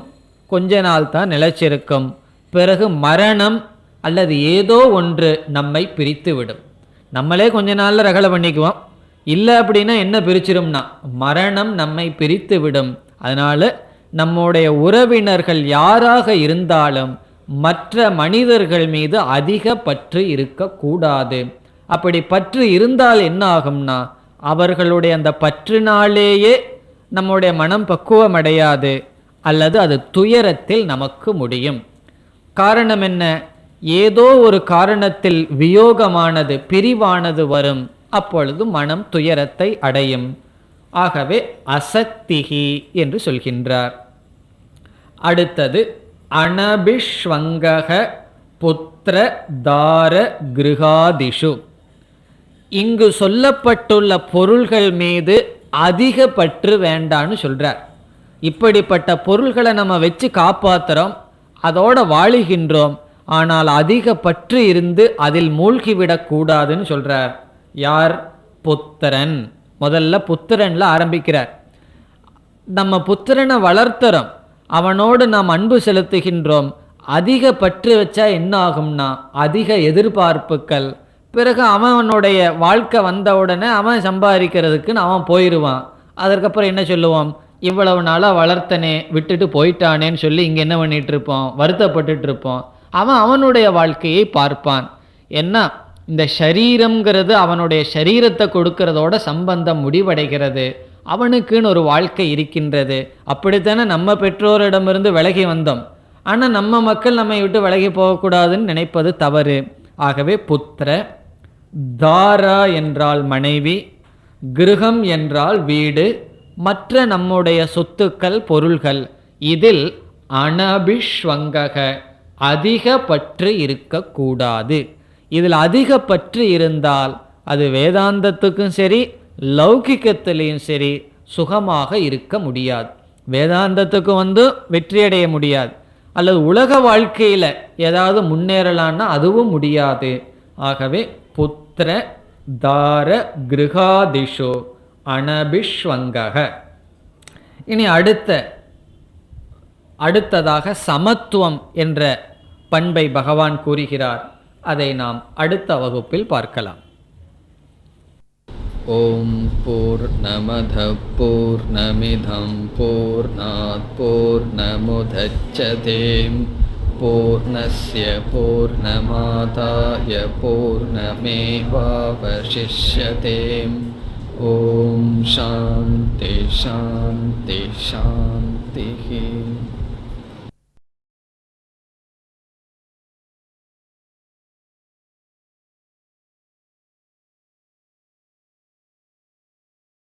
கொஞ்ச நாள் தான் நிலைச்சிருக்கும். பிறகு மரணம் அல்லது ஏதோ ஒன்று நம்மை பிரித்து விடும். நம்மளே கொஞ்ச நாளில் ரகலை பண்ணிக்குவோம், இல்லை அப்படின்னா என்ன பிரிச்சிரும்னா மரணம் நம்மை பிரித்து விடும். அதனால நம்முடைய உறவினர்கள் யாராக இருந்தாலும் மற்ற மனிதர்கள் மீது அதிக பற்று இருக்கக்கூடாது. அப்படி பற்று இருந்தால் என்ன ஆகும்னா, அவர்களுடைய அந்த பற்றினாலேயே நம்முடைய மனம் பக்குவம் அடையாது, அல்லது அது துயரத்தில் நமக்கு முடியும். காரணம் என்ன, ஏதோ ஒரு காரணத்தில் வியோகமானது பிரிவானது வரும், அப்பொழுது மனம் துயரத்தை அடையும். ஆகவே அசக்திஹி என்று சொல்கின்றார். அடுத்தது அனபிஷ்வங்கக புத்திர தார கிருகாதிஷு. இங்கு சொல்லப்பட்டுள்ள பொருள்கள் மீது அதிக பற்று வேண்டான்னு சொல்றார். இப்படிப்பட்ட பொருள்களை நம்ம வச்சு காப்பாற்றுறோம், அதோட வாழுகின்றோம். ஆனால் அதிக பற்று இருந்து அதில் மூழ்கிவிடக்கூடாதுன்னு சொல்கிறார். யார்? புத்திரன். முதல்ல புத்திரன்ல ஆரம்பிக்கிறார். நம்ம புத்திரனை வளர்த்துறோம், அவனோடு நாம் அன்பு செலுத்துகின்றோம். அதிக பற்று வச்சா என்ன ஆகும்னா அதிக எதிர்பார்ப்புகள். பிறகு அவனுடைய வாழ்க்கை வந்த உடனே அவன் சம்பாதிக்கிறதுக்குன்னு அவன் போயிடுவான். அதற்கப்புறம் என்ன சொல்லுவோம்? இவ்வளவு நாளாக வளர்த்தனே விட்டுட்டு போயிட்டானேன்னு சொல்லி இங்கே என்ன பண்ணிட்டு இருப்போம்? வருத்தப்பட்டுட்டு இருப்போம். அவன் அவனுடைய வாழ்க்கையை பார்ப்பான். என்ன, இந்த ஷரீரம்ங்கிறது அவனுடைய ஷரீரத்தை கொடுக்கறதோட சம்பந்தம் முடிவடைகிறது. அவனுக்குன்னு ஒரு வாழ்க்கை இருக்கின்றது. அப்படித்தானே நம்ம பெற்றோரிடமிருந்து விலகி வந்தோம். ஆனால் நம்ம மக்கள் நம்மை விட்டு விலகி போகக்கூடாதுன்னு நினைப்பது தவறு. ஆகவே புத்திர, தாரா என்றால் மனைவி, கிருகம் என்றால் வீடு, மற்ற நம்முடைய சொத்துக்கள் பொருள்கள். இதில் அனபிஷ்வங்கக அதிக பற்று இருக்கக்கூடாது. இதில் அதிக பற்று இருந்தால் அது வேதாந்தத்துக்கும் சரி லௌகிக்கத்திலையும் சரி சுகமாக இருக்க முடியாது. வேதாந்தத்துக்கு வெற்றியடைய முடியாது, அல்லது உலக வாழ்க்கையில் ஏதாவது முன்னேறலான்னா அதுவும் முடியாது. ஆகவே புத்திர தார கிருகாதிஷோ அனபிஷ்வங்கக. இனி அடுத்ததாக சமத்துவம் என்ற பண்பை பகவான் கூறுகிறார். அதை நாம் அடுத்த வகுப்பில் பார்க்கலாம். ஓம் பூர்ணமத பூர்ணமிதம் பூர்ணாத் பூர்ணமுதச்யதே பூர்ணஸ்ய பூர்ணமாதாய பூர்ணமேவாவசிஷ்யதே. ஓம் சாந்தி சாந்தி சாந்தி.